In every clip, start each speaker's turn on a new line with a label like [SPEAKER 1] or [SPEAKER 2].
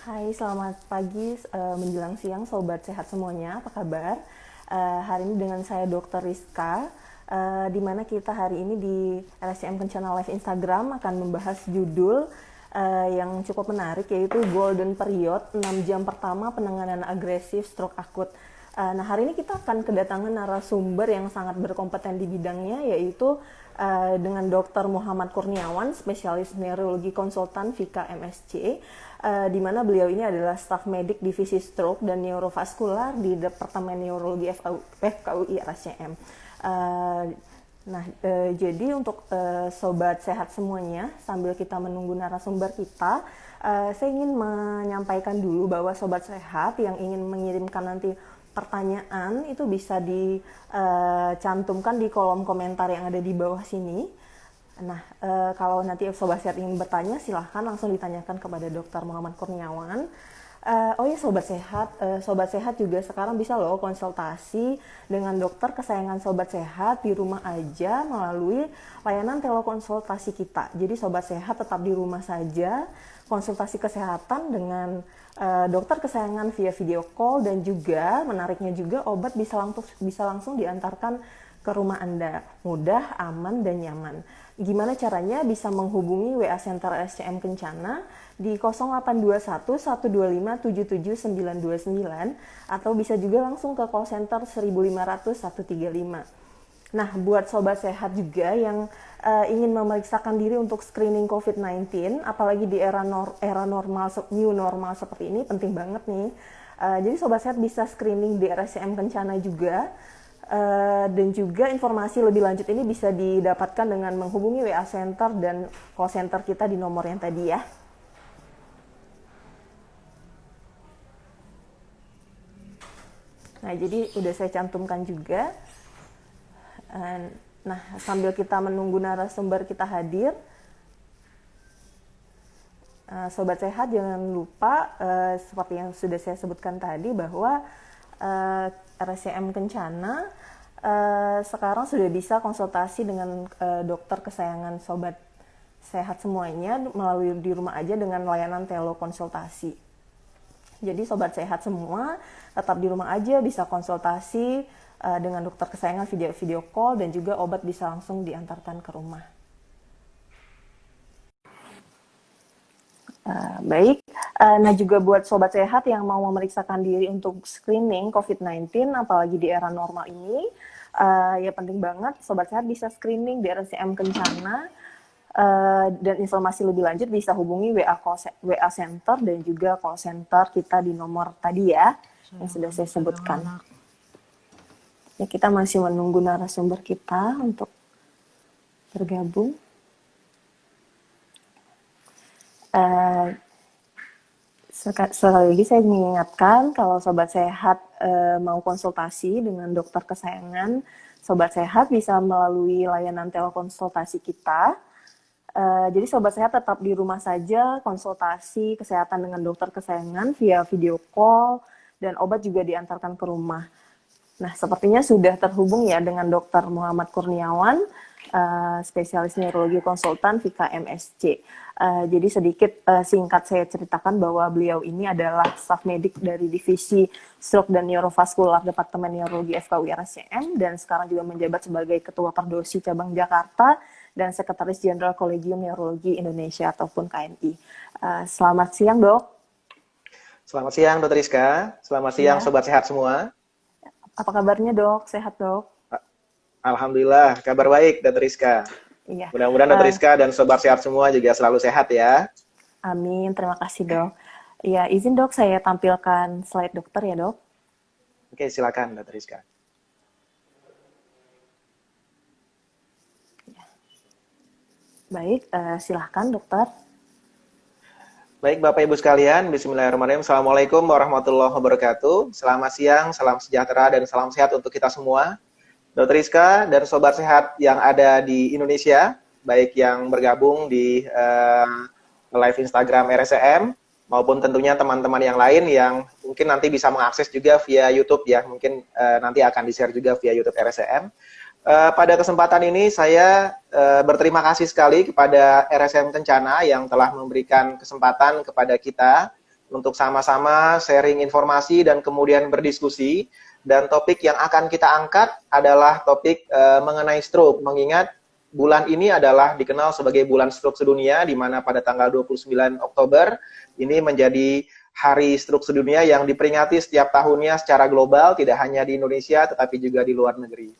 [SPEAKER 1] Hai, selamat pagi menjelang siang Sobat Sehat semuanya, apa kabar? Hari ini dengan saya Dr. Rizka, di mana kita hari ini di RSCM Kencana Live Instagram akan membahas judul yang cukup menarik, yaitu Golden Period, 6 jam pertama penanganan agresif stroke akut. Nah, hari ini kita akan kedatangan narasumber yang sangat berkompeten di bidangnya, yaitu dengan Dr. Muhammad Kurniawan, spesialis neurologi konsultan Vika MSc, di mana beliau ini adalah staf medik divisi stroke dan neurovaskular di Departemen Neurologi FKUI RSCM. Jadi untuk sobat sehat semuanya, sambil kita menunggu narasumber kita, saya ingin menyampaikan dulu bahwa sobat sehat yang ingin mengirimkan nanti pertanyaan itu bisa dicantumkan di kolom komentar yang ada di bawah sini. Nah, kalau nanti sobat sehat ingin bertanya, silahkan langsung ditanyakan kepada Dr. Muhammad Kurniawan. Oh ya sobat sehat juga sekarang bisa loh konsultasi dengan dokter kesayangan sobat sehat di rumah aja melalui layanan telekonsultasi kita. Jadi sobat sehat tetap di rumah saja, konsultasi kesehatan dengan dokter kesayangan via video call, dan juga menariknya juga obat bisa langsung diantarkan ke rumah Anda. Mudah, aman, dan nyaman. Gimana caranya? Bisa menghubungi WA Center RSCM Kencana di 0821 125 77929 atau bisa juga langsung ke call center 1500 135. Nah, buat sobat sehat juga yang ingin memeriksakan diri untuk screening COVID-19, apalagi di era normal, new normal seperti ini, penting banget nih. Jadi sobat sehat bisa screening di RSCM Kencana juga. Dan juga informasi lebih lanjut ini bisa didapatkan dengan menghubungi WA Center dan call center kita di nomor yang tadi ya. Nah, jadi udah saya cantumkan juga. Nah, sambil kita menunggu narasumber kita hadir, sobat sehat jangan lupa seperti yang sudah saya sebutkan tadi bahwa RSCM Kencana sekarang sudah bisa konsultasi dengan dokter kesayangan sobat sehat semuanya melalui di rumah aja dengan layanan telekonsultasi. Jadi sobat sehat semua tetap di rumah aja, bisa konsultasi dengan dokter kesayangan video call, dan juga obat bisa langsung diantarkan ke rumah. Baik, nah juga buat sobat sehat yang mau memeriksakan diri untuk screening COVID-19, apalagi di era normal ini, ya penting banget sobat sehat bisa screening di RSCM Kencana, dan informasi lebih lanjut bisa hubungi WA Center dan juga call center kita di nomor tadi ya, yang sudah saya sebutkan. Ya, kita masih menunggu narasumber kita untuk bergabung. Sekali lagi saya mengingatkan, kalau sobat sehat mau konsultasi dengan dokter kesayangan sobat sehat bisa melalui layanan telekonsultasi kita. Jadi sobat sehat tetap di rumah saja, konsultasi kesehatan dengan dokter kesayangan via video call, dan obat juga diantarkan ke rumah. Nah, sepertinya sudah terhubung ya dengan Dr. Muhammad Kurniawan, spesialis neurologi konsultan Vika MSc. Jadi sedikit singkat saya ceritakan bahwa beliau ini adalah staf medik dari divisi stroke dan neurovaskular Departemen Neurologi FKUI RSCM, dan sekarang juga menjabat sebagai Ketua Perdosi Cabang Jakarta dan Sekretaris Jenderal Kolegium Neurologi Indonesia ataupun KNI. Selamat siang, Dok.
[SPEAKER 2] Selamat siang, Dr. Rizka. Selamat siang, sobat sehat semua.
[SPEAKER 1] Apa kabarnya, Dok? Sehat, Dok?
[SPEAKER 2] Alhamdulillah, kabar baik, Dr. Rizka.
[SPEAKER 1] Iya.
[SPEAKER 2] Mudah-mudahan Dr. Rizka dan sobat sehat semua juga selalu sehat ya.
[SPEAKER 1] Amin, terima kasih, Dok. Ya, izin Dok, saya tampilkan slide dokter ya, Dok.
[SPEAKER 2] Oke, silakan, Dr. Rizka.
[SPEAKER 1] Baik, silahkan, dokter.
[SPEAKER 2] Baik, Bapak Ibu sekalian, bismillahirrahmanirrahim. Assalamualaikum warahmatullahi wabarakatuh. Selamat siang, salam sejahtera, dan salam sehat untuk kita semua. Dr. Rizka dan sobat sehat yang ada di Indonesia, baik yang bergabung di live Instagram RSCM, maupun tentunya teman-teman yang lain yang mungkin nanti bisa mengakses juga via YouTube ya, mungkin nanti akan di-share juga via YouTube RSCM. Pada kesempatan ini saya berterima kasih sekali kepada RSCM Kencana yang telah memberikan kesempatan kepada kita untuk sama-sama sharing informasi dan kemudian berdiskusi. Dan topik yang akan kita angkat adalah topik mengenai stroke, mengingat bulan ini adalah dikenal sebagai bulan stroke sedunia, di mana pada tanggal 29 Oktober ini menjadi Hari Stroke Sedunia yang diperingati setiap tahunnya secara global, tidak hanya di Indonesia tetapi juga di luar negeri.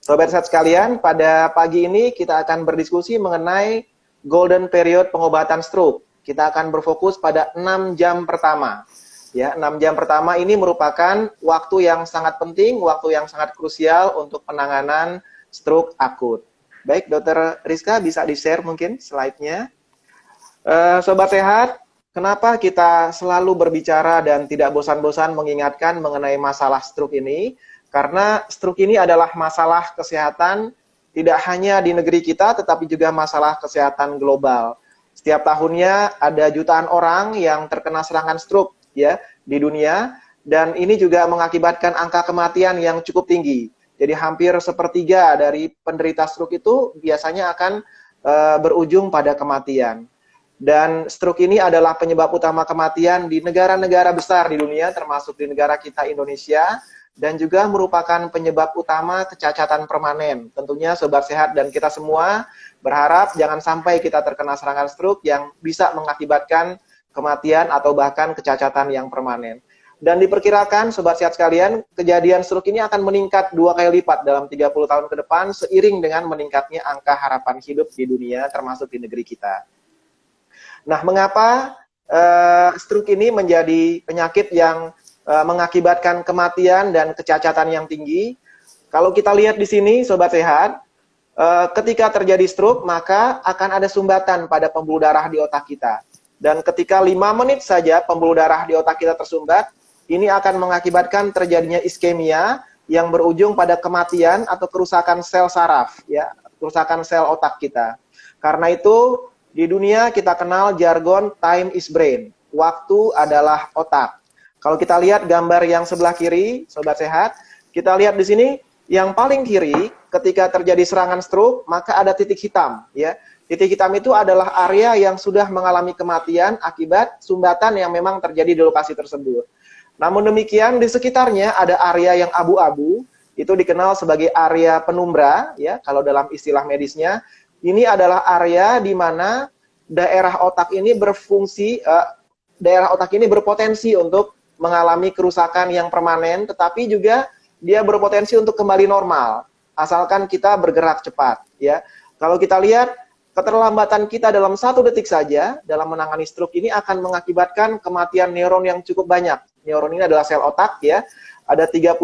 [SPEAKER 2] Sobat Sehat sekalian, pada pagi ini kita akan berdiskusi mengenai golden period pengobatan stroke. Kita akan berfokus pada 6 jam pertama. Ya, 6 jam pertama ini merupakan waktu yang sangat penting, waktu yang sangat krusial untuk penanganan stroke akut. Baik, Dr. Rizka bisa di-share mungkin slide-nya. Sobat Sehat, kenapa kita selalu berbicara dan tidak bosan-bosan mengingatkan mengenai masalah stroke ini? Karena stroke ini adalah masalah kesehatan tidak hanya di negeri kita, tetapi juga masalah kesehatan global. Setiap tahunnya ada jutaan orang yang terkena serangan stroke ya di dunia, dan ini juga mengakibatkan angka kematian yang cukup tinggi. Jadi hampir sepertiga dari penderita stroke itu biasanya akan berujung pada kematian. Dan stroke ini adalah penyebab utama kematian di negara-negara besar di dunia, termasuk di negara kita Indonesia, dan juga merupakan penyebab utama kecacatan permanen. Tentunya Sobat Sehat dan kita semua berharap jangan sampai kita terkena serangan stroke yang bisa mengakibatkan kematian atau bahkan kecacatan yang permanen. Dan diperkirakan Sobat Sehat sekalian, kejadian stroke ini akan meningkat 2 kali lipat dalam 30 tahun ke depan seiring dengan meningkatnya angka harapan hidup di dunia termasuk di negeri kita. Nah, mengapa stroke ini menjadi penyakit yang mengakibatkan kematian dan kecacatan yang tinggi? Kalau kita lihat di sini Sobat Sehat, ketika terjadi stroke maka akan ada sumbatan pada pembuluh darah di otak kita. Dan ketika 5 menit saja pembuluh darah di otak kita tersumbat, ini akan mengakibatkan terjadinya iskemia yang berujung pada kematian atau kerusakan sel saraf, ya, kerusakan sel otak kita. Karena itu di dunia kita kenal jargon time is brain, waktu adalah otak. Kalau kita lihat gambar yang sebelah kiri, Sobat Sehat, kita lihat di sini yang paling kiri ketika terjadi serangan stroke maka ada titik hitam, ya. Titik hitam itu adalah area yang sudah mengalami kematian akibat sumbatan yang memang terjadi di lokasi tersebut. Namun demikian di sekitarnya ada area yang abu-abu, itu dikenal sebagai area penumbra, ya, kalau dalam istilah medisnya. Ini adalah area di mana daerah otak ini berfungsi, daerah otak ini berpotensi untuk mengalami kerusakan yang permanen, tetapi juga dia berpotensi untuk kembali normal, asalkan kita bergerak cepat, ya. Kalau kita lihat keterlambatan kita dalam 1 detik saja dalam menangani stroke ini akan mengakibatkan kematian neuron yang cukup banyak. Neuron ini adalah sel otak, ya. Ada 32.000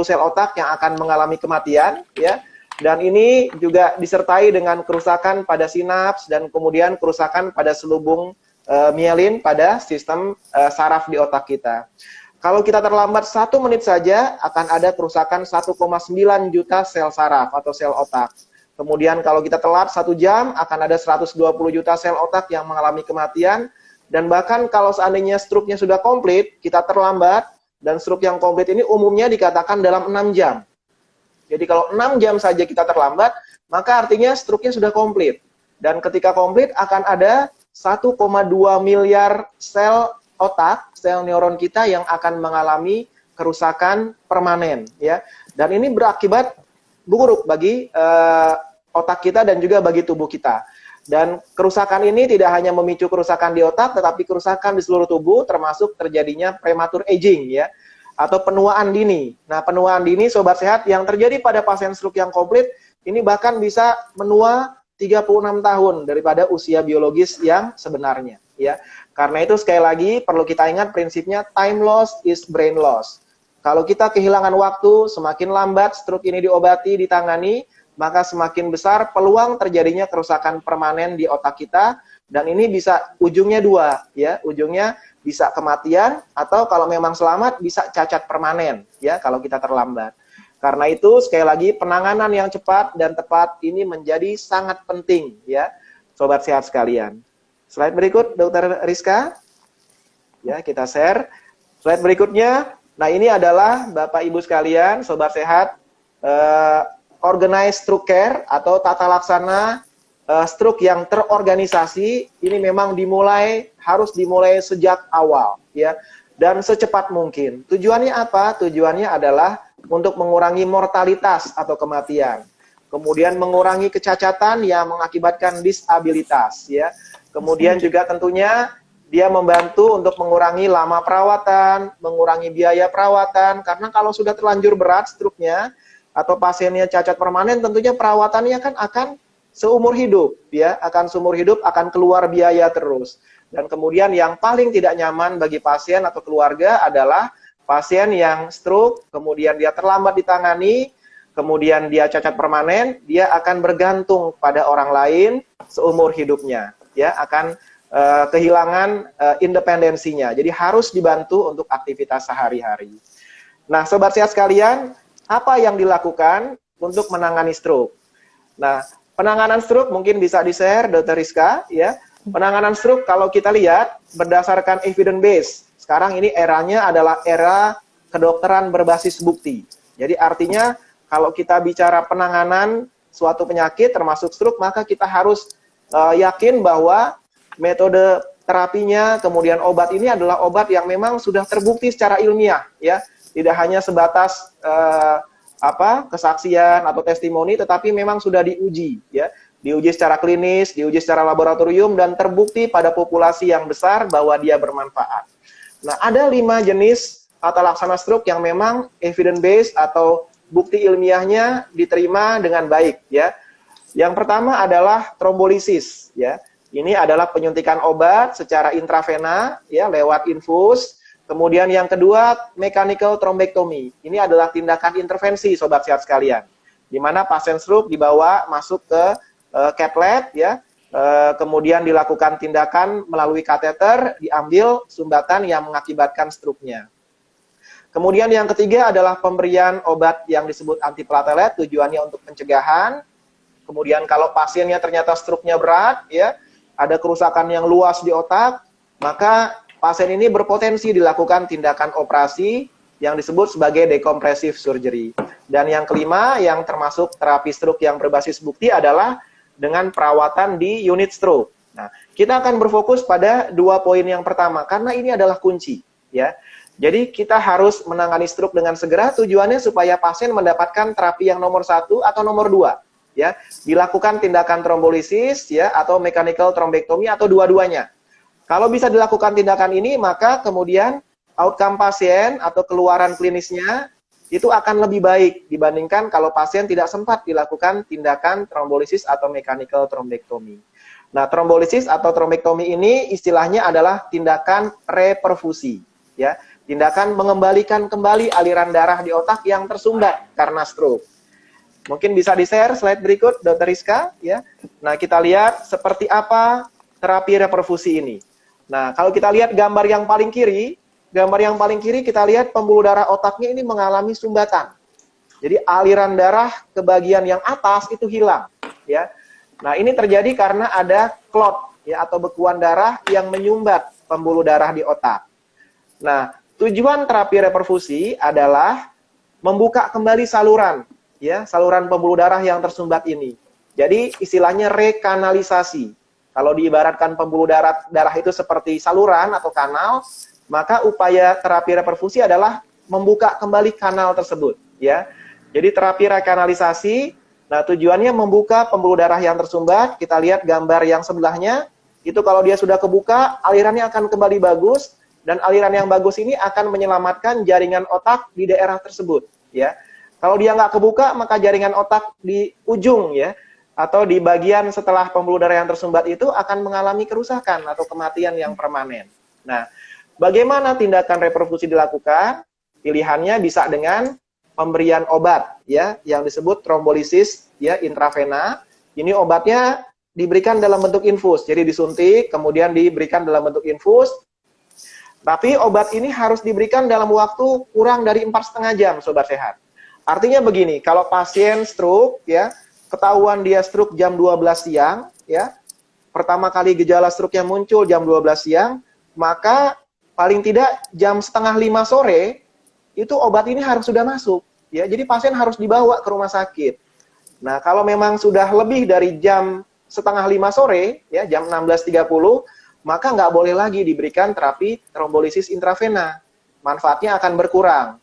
[SPEAKER 2] sel otak yang akan mengalami kematian, ya. Dan ini juga disertai dengan kerusakan pada sinaps dan kemudian kerusakan pada selubung mielin pada sistem saraf di otak kita. Kalau kita terlambat 1 menit saja akan ada kerusakan 1,9 juta sel saraf atau sel otak. Kemudian kalau kita telat 1 jam akan ada 120 juta sel otak yang mengalami kematian. Dan bahkan kalau seandainya stroke-nya sudah komplit, kita terlambat, dan stroke yang komplit ini umumnya dikatakan dalam 6 jam. Jadi kalau 6 jam saja kita terlambat, maka artinya stroke-nya sudah komplit. Dan ketika komplit akan ada 1,2 miliar sel otak, sel neuron kita yang akan mengalami kerusakan permanen, ya. Dan ini berakibat buruk bagi otak kita dan juga bagi tubuh kita. Dan kerusakan ini tidak hanya memicu kerusakan di otak, tetapi kerusakan di seluruh tubuh, termasuk terjadinya premature aging, ya, atau penuaan dini. Nah, penuaan dini, Sobat Sehat, yang terjadi pada pasien stroke yang komplit, ini bahkan bisa menua 36 tahun daripada usia biologis yang sebenarnya, ya. Karena itu sekali lagi perlu kita ingat prinsipnya time loss is brain loss. Kalau kita kehilangan waktu, semakin lambat stroke ini diobati, ditangani, maka semakin besar peluang terjadinya kerusakan permanen di otak kita, dan ini bisa ujungnya 2, ya. Ujungnya bisa kematian, atau kalau memang selamat bisa cacat permanen, ya, kalau kita terlambat. Karena itu sekali lagi penanganan yang cepat dan tepat ini menjadi sangat penting, ya, Sobat Sehat sekalian. Slide berikut, Dr. Rizka. Ya, kita share. Slide berikutnya. Nah, ini adalah Bapak Ibu sekalian, Sobat Sehat, organized stroke care atau tata laksana stroke yang terorganisasi. Ini memang harus dimulai sejak awal. ya, dan secepat mungkin. Tujuannya apa? Tujuannya adalah untuk mengurangi mortalitas atau kematian. Kemudian mengurangi kecacatan yang mengakibatkan disabilitas, ya. Kemudian juga tentunya dia membantu untuk mengurangi lama perawatan, mengurangi biaya perawatan, karena kalau sudah terlanjur berat struknya atau pasiennya cacat permanen, tentunya perawatannya kan akan seumur hidup, ya, akan seumur hidup, akan keluar biaya terus. Dan kemudian yang paling tidak nyaman bagi pasien atau keluarga adalah pasien yang stroke, kemudian dia terlambat ditangani, kemudian dia cacat permanen, dia akan bergantung pada orang lain seumur hidupnya, ya, akan kehilangan independensinya. Jadi harus dibantu untuk aktivitas sehari-hari. Nah, sobat sehat sekalian, apa yang dilakukan untuk menangani stroke? Nah, penanganan stroke mungkin bisa di-share, Dr. Rizka, ya. Penanganan stroke kalau kita lihat berdasarkan evidence base. Sekarang ini eranya adalah era kedokteran berbasis bukti. Jadi artinya kalau kita bicara penanganan suatu penyakit termasuk stroke, maka kita harus yakin bahwa metode terapinya, kemudian obat ini adalah obat yang memang sudah terbukti secara ilmiah, ya. Tidak hanya sebatas kesaksian atau testimoni, tetapi memang sudah diuji, ya. Diuji secara klinis, diuji secara laboratorium, dan terbukti pada populasi yang besar bahwa dia bermanfaat. Nah, ada 5 jenis tata laksana stroke yang memang evidence based atau bukti ilmiahnya diterima dengan baik, ya. Yang pertama adalah trombolisis, ya. Ini adalah penyuntikan obat secara intravena, ya, lewat infus. Kemudian yang kedua, mechanical thrombectomy. Ini adalah tindakan intervensi, sobat sehat sekalian, di mana pasien stroke dibawa masuk ke cath lab, ya. Kemudian dilakukan tindakan melalui kateter, diambil sumbatan yang mengakibatkan stroke-nya. Kemudian yang ketiga adalah pemberian obat yang disebut antiplatelet, tujuannya untuk pencegahan. Kemudian kalau pasiennya ternyata stroke-nya berat, ya, ada kerusakan yang luas di otak, maka pasien ini berpotensi dilakukan tindakan operasi yang disebut sebagai decompressive surgery. Dan yang kelima, yang termasuk terapi stroke yang berbasis bukti adalah dengan perawatan di unit stroke. Nah, kita akan berfokus pada 2 poin yang pertama, karena ini adalah kunci, ya. Jadi kita harus menangani stroke dengan segera, tujuannya supaya pasien mendapatkan terapi yang nomor 1 atau nomor 2, ya. Dilakukan tindakan trombolisis, ya, atau mechanical thrombectomy atau dua-duanya. Kalau bisa dilakukan tindakan ini, maka kemudian outcome pasien atau keluaran klinisnya itu akan lebih baik dibandingkan kalau pasien tidak sempat dilakukan tindakan trombolisis atau mechanical thrombectomy. Nah, trombolisis atau thrombectomy ini istilahnya adalah tindakan reperfusi, ya. Tindakan mengembalikan kembali aliran darah di otak yang tersumbat karena stroke. Mungkin bisa di-share slide berikut, Dr. Rizka, ya. Nah, kita lihat seperti apa terapi reperfusi ini. Nah, kalau kita lihat gambar yang paling kiri kita lihat pembuluh darah otaknya ini mengalami sumbatan. Jadi aliran darah ke bagian yang atas itu hilang, ya. Nah, ini terjadi karena ada clot, ya, atau bekuan darah yang menyumbat pembuluh darah di otak. Nah, tujuan terapi reperfusi adalah membuka kembali saluran, ya, saluran pembuluh darah yang tersumbat ini. Jadi istilahnya rekanalisasi. Kalau diibaratkan pembuluh darah itu seperti saluran atau kanal, maka upaya terapi reperfusi adalah membuka kembali kanal tersebut, ya. Jadi terapi rekanalisasi, nah tujuannya membuka pembuluh darah yang tersumbat. Kita lihat gambar yang sebelahnya, itu kalau dia sudah kebuka, alirannya akan kembali bagus, dan aliran yang bagus ini akan menyelamatkan jaringan otak di daerah tersebut, ya. Kalau dia nggak kebuka, maka jaringan otak di ujung, ya, atau di bagian setelah pembuluh darah yang tersumbat itu akan mengalami kerusakan atau kematian yang permanen. Nah, bagaimana tindakan reperfusi dilakukan? Pilihannya bisa dengan pemberian obat, ya, yang disebut trombolisis, ya, intravena. Ini obatnya diberikan dalam bentuk infus, jadi disuntik, kemudian diberikan dalam bentuk infus. Tapi obat ini harus diberikan dalam waktu kurang dari 4,5 jam, sobat sehat. Artinya begini, kalau pasien stroke, ya, ketahuan dia stroke jam 12 siang, ya, pertama kali gejala stroke yang muncul jam 12 siang, maka paling tidak jam 4:30 sore, itu obat ini harus sudah masuk, ya. Jadi pasien harus dibawa ke rumah sakit. Nah, kalau memang sudah lebih dari jam 4:30 sore, ya, jam 16.30, maka nggak boleh lagi diberikan terapi trombolisis intravena. Manfaatnya akan berkurang.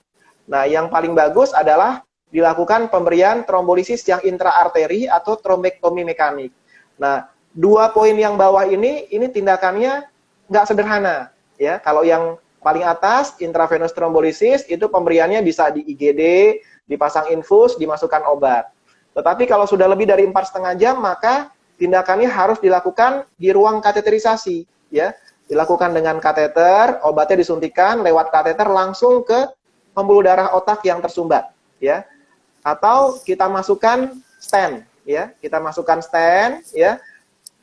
[SPEAKER 2] Nah, yang paling bagus adalah dilakukan pemberian trombolisis yang intraarteri atau trombektomi mekanik. Nah, 2 poin yang bawah ini tindakannya nggak sederhana. Ya, kalau yang paling atas, intravenous trombolisis, itu pemberiannya bisa di IGD, dipasang infus, dimasukkan obat. Tetapi kalau sudah lebih dari 4,5 jam, maka tindakannya harus dilakukan di ruang kateterisasi. Ya, dilakukan dengan kateter, obatnya disuntikan lewat kateter langsung ke pembuluh darah otak yang tersumbat, ya. Atau kita masukkan stent, ya. Kita masukkan stent, ya,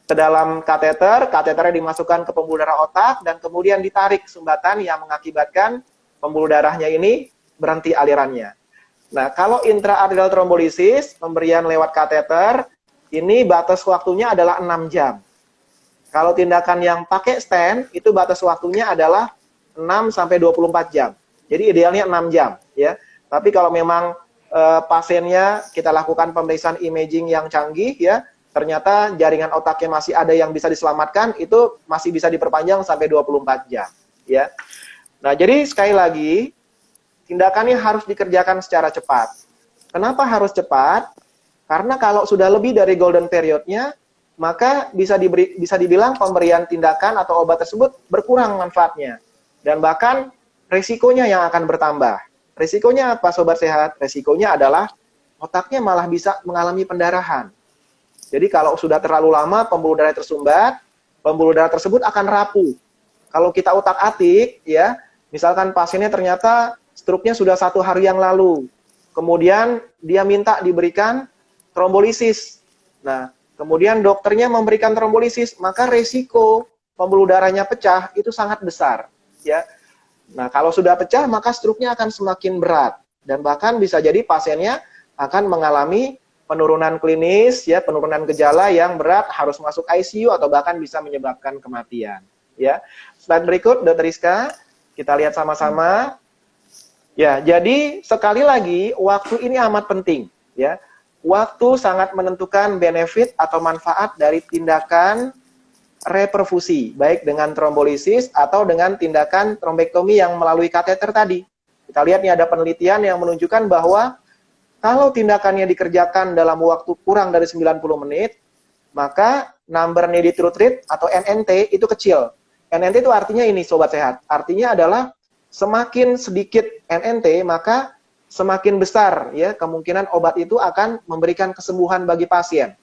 [SPEAKER 2] ke dalam kateter, kateternya dimasukkan ke pembuluh darah otak dan kemudian ditarik sumbatan yang mengakibatkan pembuluh darahnya ini berhenti alirannya. Nah, kalau intraarterial trombolisis, pemberian lewat kateter, ini batas waktunya adalah 6 jam. Kalau tindakan yang pakai stent, itu batas waktunya adalah 6 sampai 24 jam. Jadi idealnya 6 jam, ya. Tapi kalau memang pasiennya kita lakukan pemeriksaan imaging yang canggih, ya, ternyata jaringan otaknya masih ada yang bisa diselamatkan, itu masih bisa diperpanjang sampai 24 jam, ya. Nah, jadi sekali lagi tindakannya harus dikerjakan secara cepat. Kenapa harus cepat? Karena kalau sudah lebih dari golden period-nya, maka bisa dibilang pemberian tindakan atau obat tersebut berkurang manfaatnya. Dan bahkan risikonya yang akan bertambah. Risikonya apa, Sobat Sehat? Risikonya adalah otaknya malah bisa mengalami pendarahan. Jadi kalau sudah terlalu lama pembuluh darah tersumbat, pembuluh darah tersebut akan rapuh. Kalau kita utak-atik, ya, misalkan pasiennya ternyata struknya sudah 1 hari yang lalu, kemudian dia minta diberikan trombolisis. Nah, kemudian dokternya memberikan trombolisis, maka resiko pembuluh darahnya pecah itu sangat besar, ya. Nah, kalau sudah pecah, maka struknya akan semakin berat. Dan bahkan bisa jadi pasiennya akan mengalami penurunan klinis, ya, penurunan gejala yang berat, harus masuk ICU, atau bahkan bisa menyebabkan kematian. Ya. Slide berikut, Dr. Rizka, kita lihat sama-sama. Ya, jadi sekali lagi, waktu ini amat penting. Ya. Waktu sangat menentukan benefit atau manfaat dari tindakan reperfusi, baik dengan trombolisis atau dengan tindakan trombektomi yang melalui kateter tadi. Kita lihat nih ada penelitian yang menunjukkan bahwa kalau tindakannya dikerjakan dalam waktu kurang dari 90 menit, maka number needed to treat atau NNT itu kecil. NNT itu artinya ini, Sobat Sehat. Artinya adalah semakin sedikit NNT, maka semakin besar, ya, kemungkinan obat itu akan memberikan kesembuhan bagi pasien.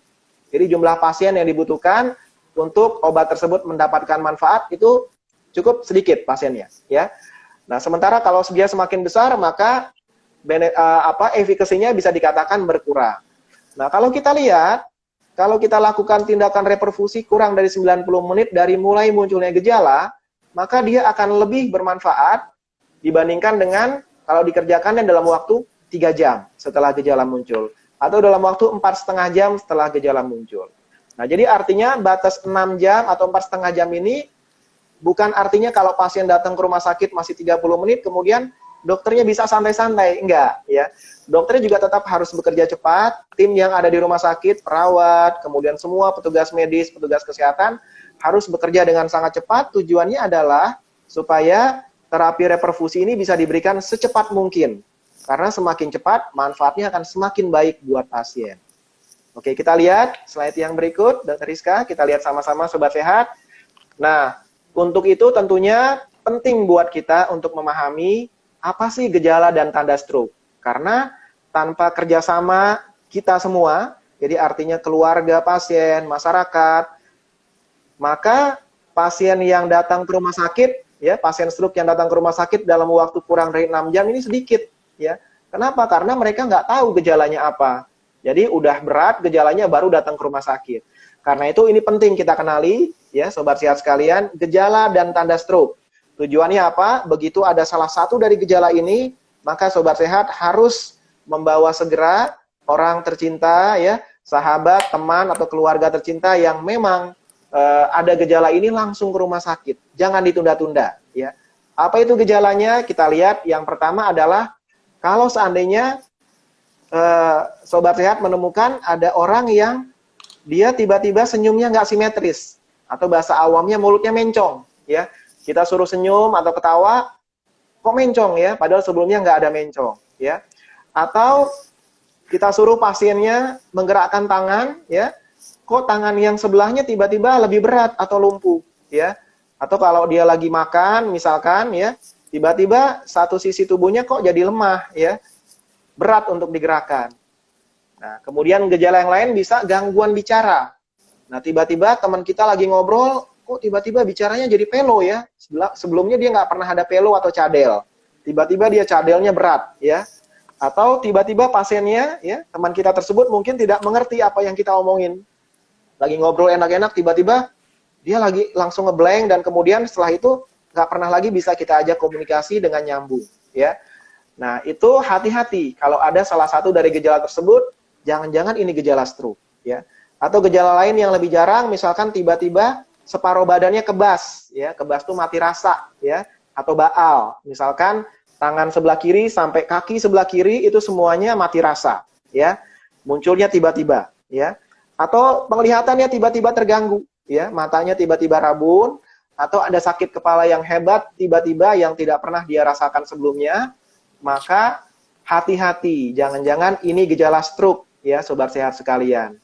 [SPEAKER 2] Jadi jumlah pasien yang dibutuhkan untuk obat tersebut mendapatkan manfaat itu cukup sedikit pasiennya, ya. Nah, sementara kalau dia semakin besar, maka efikasinya bisa dikatakan berkurang. Nah, kalau kita lihat, kalau kita lakukan tindakan reperfusi kurang dari 90 menit dari mulai munculnya gejala, maka dia akan lebih bermanfaat dibandingkan dengan kalau dikerjakannya dalam waktu 3 jam setelah gejala muncul, atau dalam waktu 4,5 jam setelah gejala muncul. Nah, jadi artinya batas 6 jam atau 4,5 jam ini bukan artinya kalau pasien datang ke rumah sakit masih 30 menit, kemudian dokternya bisa santai-santai. Enggak, ya. Dokternya juga tetap harus bekerja cepat, tim yang ada di rumah sakit, perawat, kemudian semua petugas medis, petugas kesehatan, harus bekerja dengan sangat cepat. Tujuannya adalah supaya terapi reperfusi ini bisa diberikan secepat mungkin. Karena semakin cepat, manfaatnya akan semakin baik buat pasien. Oke, kita lihat slide yang berikut, Dr. Rizka. Kita lihat sama-sama, Sobat Sehat. Nah, untuk itu tentunya penting buat kita untuk memahami apa sih gejala dan tanda stroke. Karena tanpa kerjasama kita semua, jadi artinya keluarga pasien, masyarakat, maka pasien yang datang ke rumah sakit, ya, pasien stroke yang datang ke rumah sakit dalam waktu kurang dari 6 jam ini sedikit. Ya. Kenapa? Karena mereka nggak tahu gejalanya apa. Jadi udah berat gejalanya baru datang ke rumah sakit. Karena itu ini penting kita kenali, ya, Sobat Sehat sekalian, gejala dan tanda stroke. Tujuannya apa? Begitu ada salah satu dari gejala ini, maka Sobat Sehat harus membawa segera orang tercinta, ya, sahabat, teman, atau keluarga tercinta yang memang ada gejala ini langsung ke rumah sakit. Jangan ditunda-tunda. Ya. Apa itu gejalanya? Kita lihat yang pertama adalah kalau seandainya Sobat Sehat menemukan ada orang yang dia tiba-tiba senyumnya nggak simetris, atau bahasa awamnya mulutnya mencong, ya. Kita suruh senyum atau ketawa, kok mencong ya, padahal sebelumnya nggak ada mencong, ya. Atau kita suruh pasiennya menggerakkan tangan, ya, kok tangan yang sebelahnya tiba-tiba lebih berat atau lumpuh, ya. Atau kalau dia lagi makan, misalkan, ya, tiba-tiba satu sisi tubuhnya kok jadi lemah, ya, berat untuk digerakkan. Nah, kemudian gejala yang lain bisa gangguan bicara. Nah, tiba-tiba teman kita lagi ngobrol, kok tiba-tiba bicaranya jadi pelo ya. Sebelumnya dia nggak pernah ada pelo atau cadel. Tiba-tiba dia cadelnya berat, ya. Atau tiba-tiba pasiennya, ya, teman kita tersebut mungkin tidak mengerti apa yang kita omongin. Lagi ngobrol enak-enak, tiba-tiba dia lagi langsung ngeblank dan kemudian setelah itu nggak pernah lagi bisa kita ajak komunikasi dengan nyambung, ya. Nah, itu hati-hati kalau ada salah satu dari gejala tersebut, jangan-jangan ini gejala stroke, ya. Atau gejala lain yang lebih jarang, misalkan tiba-tiba separuh badannya kebas, ya, kebas itu mati rasa, ya, atau baal. Misalkan tangan sebelah kiri sampai kaki sebelah kiri itu semuanya mati rasa, ya, munculnya tiba-tiba, ya, atau penglihatannya tiba-tiba terganggu, ya, matanya tiba-tiba rabun, atau ada sakit kepala yang hebat tiba-tiba yang tidak pernah dia rasakan sebelumnya, maka hati-hati, jangan-jangan ini gejala stroke, ya, sobat sehat sekalian.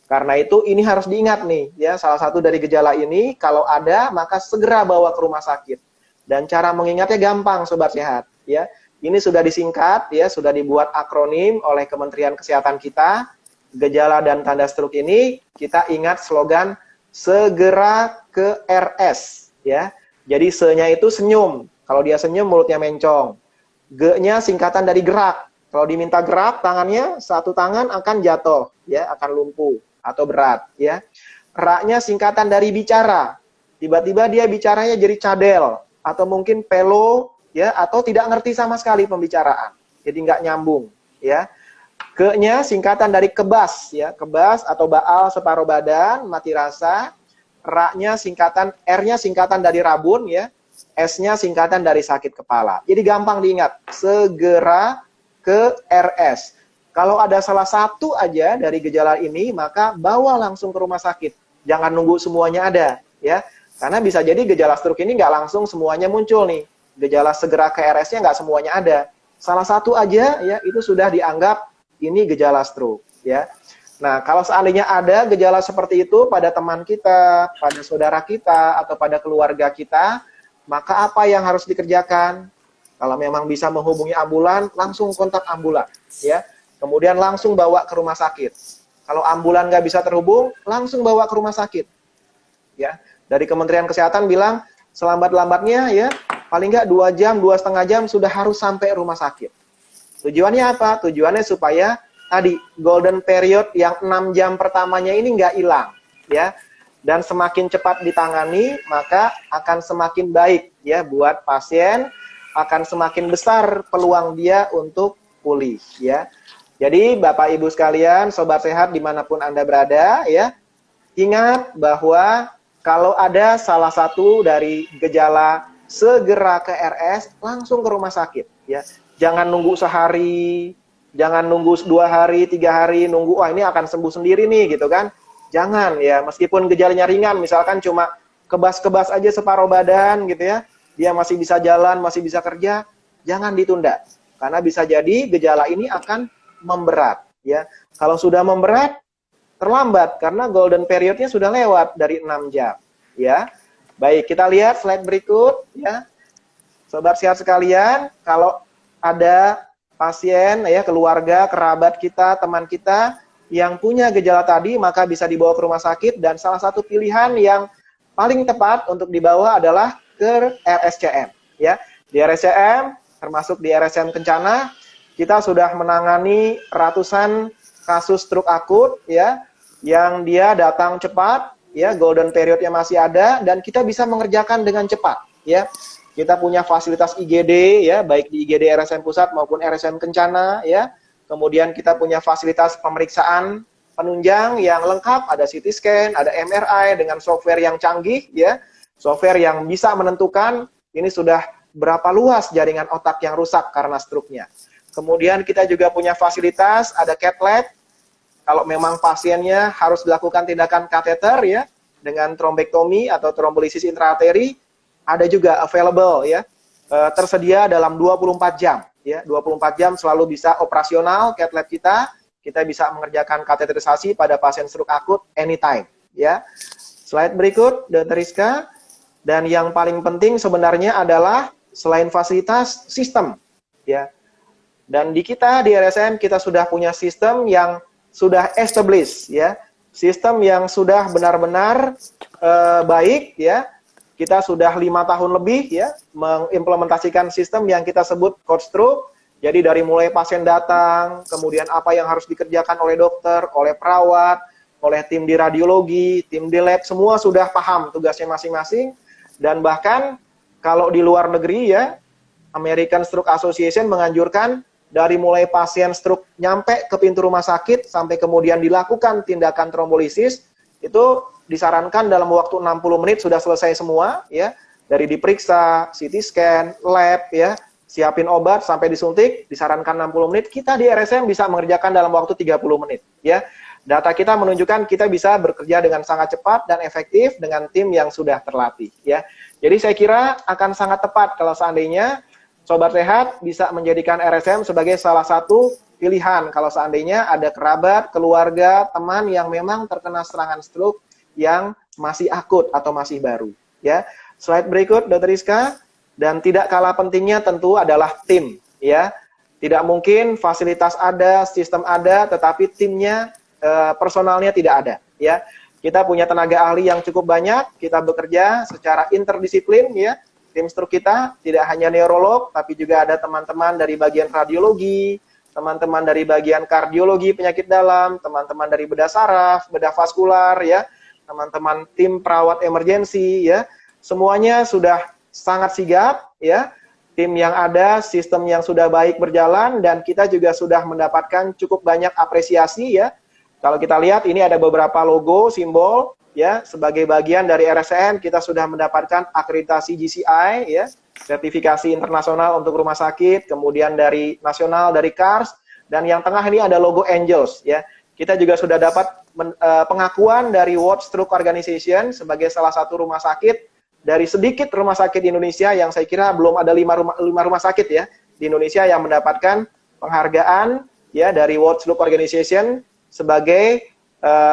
[SPEAKER 2] Karena itu ini harus diingat nih, ya, salah satu dari gejala ini kalau ada maka segera bawa ke rumah sakit. Dan cara mengingatnya gampang sobat sehat, ya. Ini sudah disingkat, ya, sudah dibuat akronim oleh Kementerian Kesehatan kita. Gejala dan tanda stroke ini kita ingat slogan segera ke RS, ya. Jadi se-nya itu senyum. Kalau dia senyum mulutnya mencong. G-nya singkatan dari gerak. Kalau diminta gerak tangannya satu tangan akan jatuh, ya, akan lumpuh atau berat, ya. Ra-nya singkatan dari bicara. Tiba-tiba dia bicaranya jadi cadel atau mungkin pelo, ya, atau tidak ngerti sama sekali pembicaraan. Jadi nggak nyambung, ya. Ke-nya singkatan dari kebas, ya, kebas atau baal separuh badan, mati rasa. Ra-nya singkatan, R-nya singkatan dari rabun, ya. S-nya singkatan dari sakit kepala. Jadi gampang diingat, segera ke RS. Kalau ada salah satu aja dari gejala ini, maka bawa langsung ke rumah sakit. Jangan nunggu semuanya ada, ya. Karena bisa jadi gejala stroke ini nggak langsung semuanya muncul nih. Gejala segera ke RS-nya nggak semuanya ada. Salah satu aja, ya, itu sudah dianggap ini gejala stroke, ya. Nah, kalau seandainya ada gejala seperti itu pada teman kita, pada saudara kita, atau pada keluarga kita, maka apa yang harus dikerjakan? Kalau memang bisa menghubungi ambulan, langsung kontak ambulan, ya. Kemudian langsung bawa ke rumah sakit. Kalau ambulan nggak bisa terhubung, langsung bawa ke rumah sakit. Ya, dari Kementerian Kesehatan bilang selambat-lambatnya, ya, paling nggak 2 jam, 2,5 jam sudah harus sampai rumah sakit. Tujuannya apa? Tujuannya supaya tadi golden period yang 6 jam pertamanya ini nggak hilang, ya. Dan semakin cepat ditangani, maka akan semakin baik, ya, buat pasien, akan semakin besar peluang dia untuk pulih, ya. Jadi Bapak Ibu sekalian, sobat sehat dimanapun Anda berada, ya, ingat bahwa kalau ada salah satu dari gejala segera ke RS, langsung ke rumah sakit, ya. Jangan nunggu sehari, jangan nunggu 2 hari, 3 hari, nunggu, wah ini akan sembuh sendiri nih, gitu kan. Jangan, ya, meskipun gejalanya ringan, misalkan cuma kebas-kebas aja separuh badan, gitu ya, dia masih bisa jalan, masih bisa kerja, jangan ditunda. Karena bisa jadi gejala ini akan memberat, ya. Kalau sudah memberat, terlambat karena golden periodnya sudah lewat dari 6 jam, ya. Baik, kita lihat slide berikut, ya. Sobat sehat sekalian, kalau ada pasien, ya, keluarga, kerabat kita, teman kita yang punya gejala tadi, maka bisa dibawa ke rumah sakit dan salah satu pilihan yang paling tepat untuk dibawa adalah ke RSCM, ya. Di RSCM, termasuk di RSCM Kencana, kita sudah menangani ratusan kasus stroke akut, ya, yang dia datang cepat, ya, golden periodnya masih ada, dan kita bisa mengerjakan dengan cepat, ya. Kita punya fasilitas IGD, ya, baik di IGD RSCM Pusat maupun RSCM Kencana, ya. Kemudian kita punya fasilitas pemeriksaan penunjang yang lengkap, ada CT scan, ada MRI dengan software yang canggih, ya, software yang bisa menentukan ini sudah berapa luas jaringan otak yang rusak karena stroke-nya. Kemudian kita juga punya fasilitas, ada cath lab, kalau memang pasiennya harus dilakukan tindakan kateter, ya, dengan trombektomi atau trombolisis intraarteri ada juga available ya, tersedia dalam 24 jam ya, 24 jam selalu bisa operasional cath lab kita. Kita bisa mengerjakan kateterisasi pada pasien stroke akut anytime ya. Slide berikut, Dr. Rizka. Dan yang paling penting sebenarnya adalah selain fasilitas, sistem ya. Dan di kita di RSM kita sudah punya sistem yang sudah established ya. Sistem yang sudah benar-benar baik ya. Kita sudah 5 tahun lebih ya mengimplementasikan sistem yang kita sebut Coach Stroke. Jadi dari mulai pasien datang, kemudian apa yang harus dikerjakan oleh dokter, oleh perawat, oleh tim di radiologi, tim di lab, semua sudah paham tugasnya masing-masing. Dan bahkan kalau di luar negeri ya, American Stroke Association menganjurkan dari mulai pasien stroke nyampe ke pintu rumah sakit, sampai kemudian dilakukan tindakan trombolisis, itu disarankan dalam waktu 60 menit sudah selesai semua, ya, dari diperiksa, CT scan, lab, ya, siapin obat sampai disuntik, disarankan 60 menit, kita di RSM bisa mengerjakan dalam waktu 30 menit, ya. Data kita menunjukkan kita bisa bekerja dengan sangat cepat dan efektif dengan tim yang sudah terlatih, ya. Jadi saya kira akan sangat tepat kalau seandainya Sobat Sehat bisa menjadikan RSM sebagai salah satu pilihan kalau seandainya ada kerabat, keluarga, teman yang memang terkena serangan stroke yang masih akut atau masih baru, ya. Slide berikut, Dr. Rizka. Dan tidak kalah pentingnya tentu adalah tim, ya. Tidak mungkin fasilitas ada, sistem ada, tetapi timnya, personalnya tidak ada, ya. Kita punya tenaga ahli yang cukup banyak, kita bekerja secara interdisiplin, ya. Tim stroke kita tidak hanya neurolog, tapi juga ada teman-teman dari bagian radiologi, teman-teman dari bagian kardiologi penyakit dalam, teman-teman dari bedah saraf, bedah vaskular, ya, teman-teman tim perawat emergensi, ya, semuanya sudah sangat sigap, ya. Tim yang ada, sistem yang sudah baik berjalan, dan kita juga sudah mendapatkan cukup banyak apresiasi, ya. Kalau kita lihat ini ada beberapa logo, simbol, ya, sebagai bagian dari RSN kita sudah mendapatkan akreditasi GCI, ya, sertifikasi internasional untuk rumah sakit, kemudian dari nasional dari CARS, dan yang tengah ini ada logo Angels, ya. Kita juga sudah dapat pengakuan dari World Stroke Organization sebagai salah satu rumah sakit dari sedikit rumah sakit di Indonesia yang saya kira belum ada 5 rumah sakit, ya, di Indonesia yang mendapatkan penghargaan, ya, dari World Stroke Organization sebagai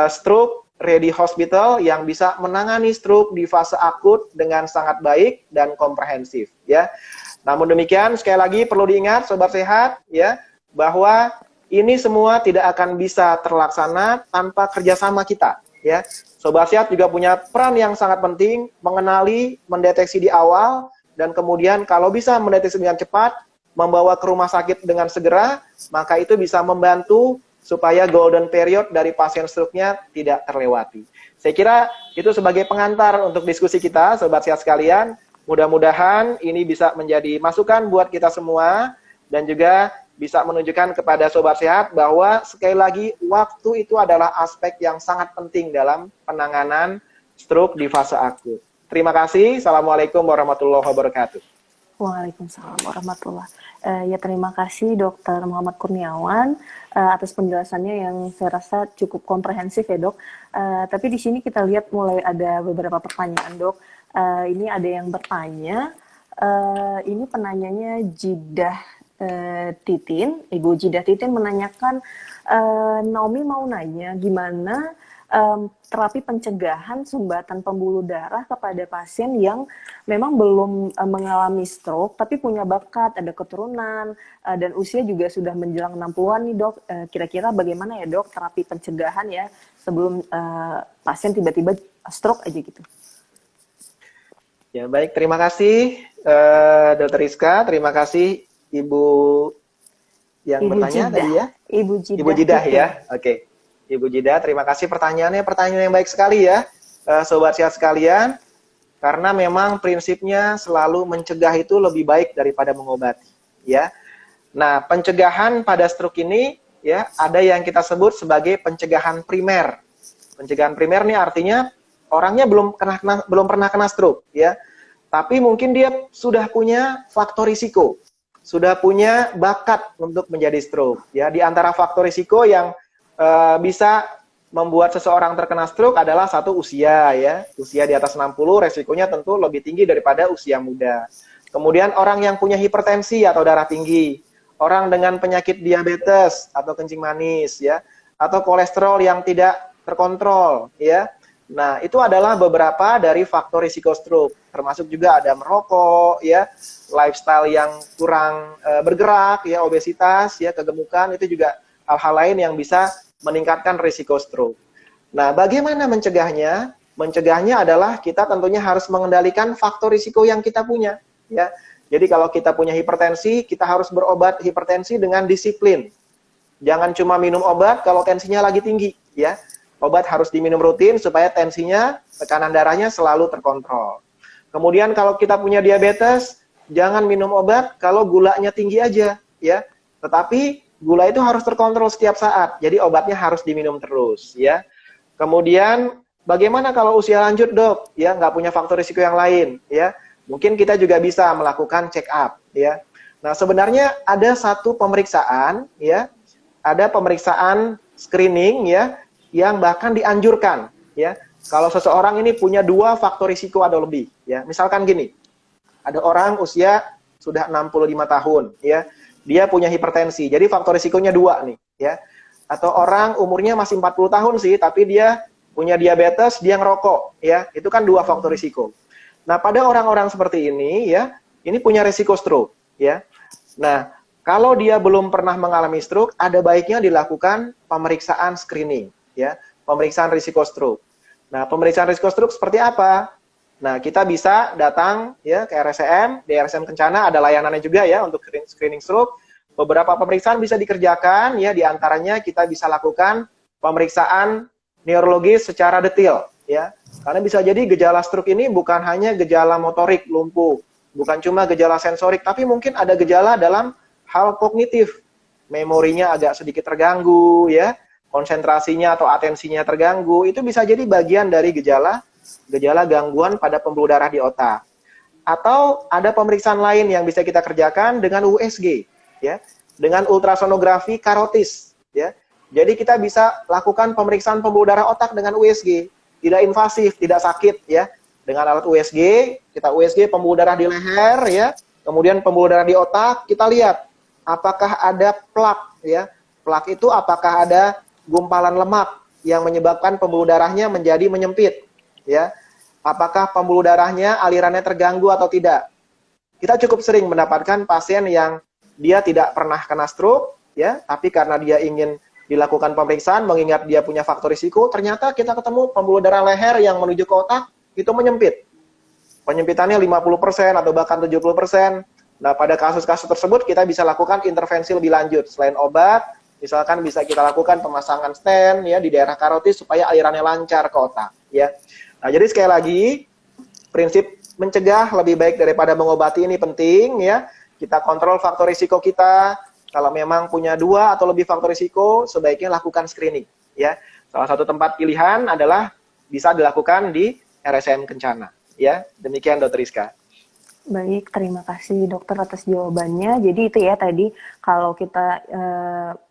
[SPEAKER 2] stroke ready hospital yang bisa menangani stroke di fase akut dengan sangat baik dan komprehensif, ya. Namun demikian sekali lagi perlu diingat Sobat Sehat, ya, bahwa ini semua tidak akan bisa terlaksana tanpa kerjasama kita, ya. Sobat Sehat juga punya peran yang sangat penting, mengenali, mendeteksi di awal, dan kemudian kalau bisa mendeteksi dengan cepat, membawa ke rumah sakit dengan segera, maka itu bisa membantu supaya golden period dari pasien stroke-nya tidak terlewati. Saya kira itu sebagai pengantar untuk diskusi kita, Sobat Sehat sekalian. Mudah-mudahan ini bisa menjadi masukan buat kita semua, dan juga bisa menunjukkan kepada Sobat Sehat bahwa sekali lagi waktu itu adalah aspek yang sangat penting dalam penanganan stroke di fase akut. Terima kasih. Assalamualaikum warahmatullahi wabarakatuh.
[SPEAKER 1] Waalaikumsalam warahmatullahi wabarakatuh. Ya, terima kasih Dr. Muhammad Kurniawan atas penjelasannya yang saya rasa cukup komprehensif ya, Dok. Tapi di sini kita lihat mulai ada beberapa pertanyaan, Dok. Ini ada yang bertanya, ini penanyanya Jidah Titin, Ibu Jidah Titin menanyakan, Naomi mau nanya gimana terapi pencegahan sumbatan pembuluh darah kepada pasien yang memang belum mengalami stroke tapi punya bakat, ada keturunan, dan usia juga sudah menjelang 60-an nih, Dok. Kira-kira bagaimana ya, Dok, terapi pencegahan ya sebelum pasien tiba-tiba stroke aja gitu.
[SPEAKER 2] Ya, baik, terima kasih Dr. Rizka, terima kasih Ibu yang bertanya tadi ya. Ibu Jidah ya. Oke. Ibu Jidah, terima kasih pertanyaannya. Pertanyaan yang baik sekali ya, Sobat Sehat sekalian. Karena memang prinsipnya selalu mencegah itu lebih baik daripada mengobati, ya. Nah, pencegahan pada stroke ini ya, ada yang kita sebut sebagai pencegahan primer. Pencegahan primer ini artinya orangnya belum pernah kena stroke, ya. Tapi mungkin dia sudah punya faktor risiko, sudah punya bakat untuk menjadi stroke, ya. Di antara faktor risiko yang bisa membuat seseorang terkena stroke adalah satu usia ya. Usia di atas 60 resikonya tentu lebih tinggi daripada usia muda. Kemudian orang yang punya hipertensi atau darah tinggi, orang dengan penyakit diabetes atau kencing manis ya, atau kolesterol yang tidak terkontrol ya. Nah, itu adalah beberapa dari faktor risiko stroke. Termasuk juga ada merokok ya, lifestyle yang kurang bergerak ya, obesitas ya, kegemukan, itu juga hal-hal lain yang bisa meningkatkan risiko stroke. Nah, bagaimana mencegahnya? Mencegahnya adalah kita tentunya harus mengendalikan faktor risiko yang kita punya, ya. Jadi kalau kita punya hipertensi, kita harus berobat hipertensi dengan disiplin. Jangan cuma minum obat kalau tensinya lagi tinggi, ya. Obat harus diminum rutin supaya tensinya, tekanan darahnya selalu terkontrol. Kemudian kalau kita punya diabetes, jangan minum obat kalau gulanya tinggi aja, ya. Tetapi gula itu harus terkontrol setiap saat, jadi obatnya harus diminum terus, ya. Kemudian, bagaimana kalau usia lanjut, dok? Ya, nggak punya faktor risiko yang lain, ya. Mungkin kita juga bisa melakukan check up, ya. Nah, sebenarnya ada satu pemeriksaan, ya, ada pemeriksaan screening, ya, yang bahkan dianjurkan, ya. Kalau seseorang ini punya 2 faktor risiko atau lebih, ya. Misalkan gini, ada orang usia sudah 65 tahun, ya. Dia punya hipertensi, jadi faktor risikonya 2 nih, ya. Atau orang umurnya masih 40 tahun sih, tapi dia punya diabetes, dia ngerokok, ya. Itu kan 2 faktor risiko. Nah, pada orang-orang seperti ini, ya, ini punya risiko stroke, ya. Nah, kalau dia belum pernah mengalami stroke, ada baiknya dilakukan pemeriksaan screening, ya, pemeriksaan risiko stroke. Nah, pemeriksaan risiko stroke seperti apa? Nah, kita bisa datang ya ke RSCM, di RSCM Kencana ada layanannya juga ya untuk screening stroke. Beberapa pemeriksaan bisa dikerjakan ya, di antaranya kita bisa lakukan pemeriksaan neurologis secara detail ya. Karena bisa jadi gejala stroke ini bukan hanya gejala motorik lumpuh, bukan cuma gejala sensorik, tapi mungkin ada gejala dalam hal kognitif. Memorinya agak sedikit terganggu ya, konsentrasinya atau atensinya terganggu, itu bisa jadi bagian dari gejala gangguan pada pembuluh darah di otak. Atau ada pemeriksaan lain yang bisa kita kerjakan dengan USG, ya, dengan ultrasonografi karotis, ya. Jadi kita bisa lakukan pemeriksaan pembuluh darah otak dengan USG, tidak invasif, tidak sakit, ya. Dengan alat USG, kita USG pembuluh darah di leher, ya, kemudian pembuluh darah di otak, kita lihat apakah ada plak, ya. Plak itu apakah ada gumpalan lemak yang menyebabkan pembuluh darahnya menjadi menyempit. Ya, apakah pembuluh darahnya alirannya terganggu atau tidak? Kita cukup sering mendapatkan pasien yang dia tidak pernah kena stroke, ya, tapi karena dia ingin dilakukan pemeriksaan, mengingat dia punya faktor risiko, ternyata kita ketemu pembuluh darah leher yang menuju ke otak itu menyempit. Penyempitannya 50% atau bahkan 70%. Nah, pada kasus-kasus tersebut kita bisa lakukan intervensi lebih lanjut selain obat. Misalkan bisa kita lakukan pemasangan stent ya di daerah karotis supaya alirannya lancar ke otak, ya. Nah, jadi sekali lagi, prinsip mencegah lebih baik daripada mengobati ini penting, ya. Kita kontrol faktor risiko kita. Kalau memang punya 2 atau lebih faktor risiko, sebaiknya lakukan screening, ya. Salah satu tempat pilihan adalah bisa dilakukan di RSCM Kencana, ya. Demikian, Dr. Rizka.
[SPEAKER 1] Baik, terima kasih dokter atas jawabannya. Jadi itu ya tadi, kalau kita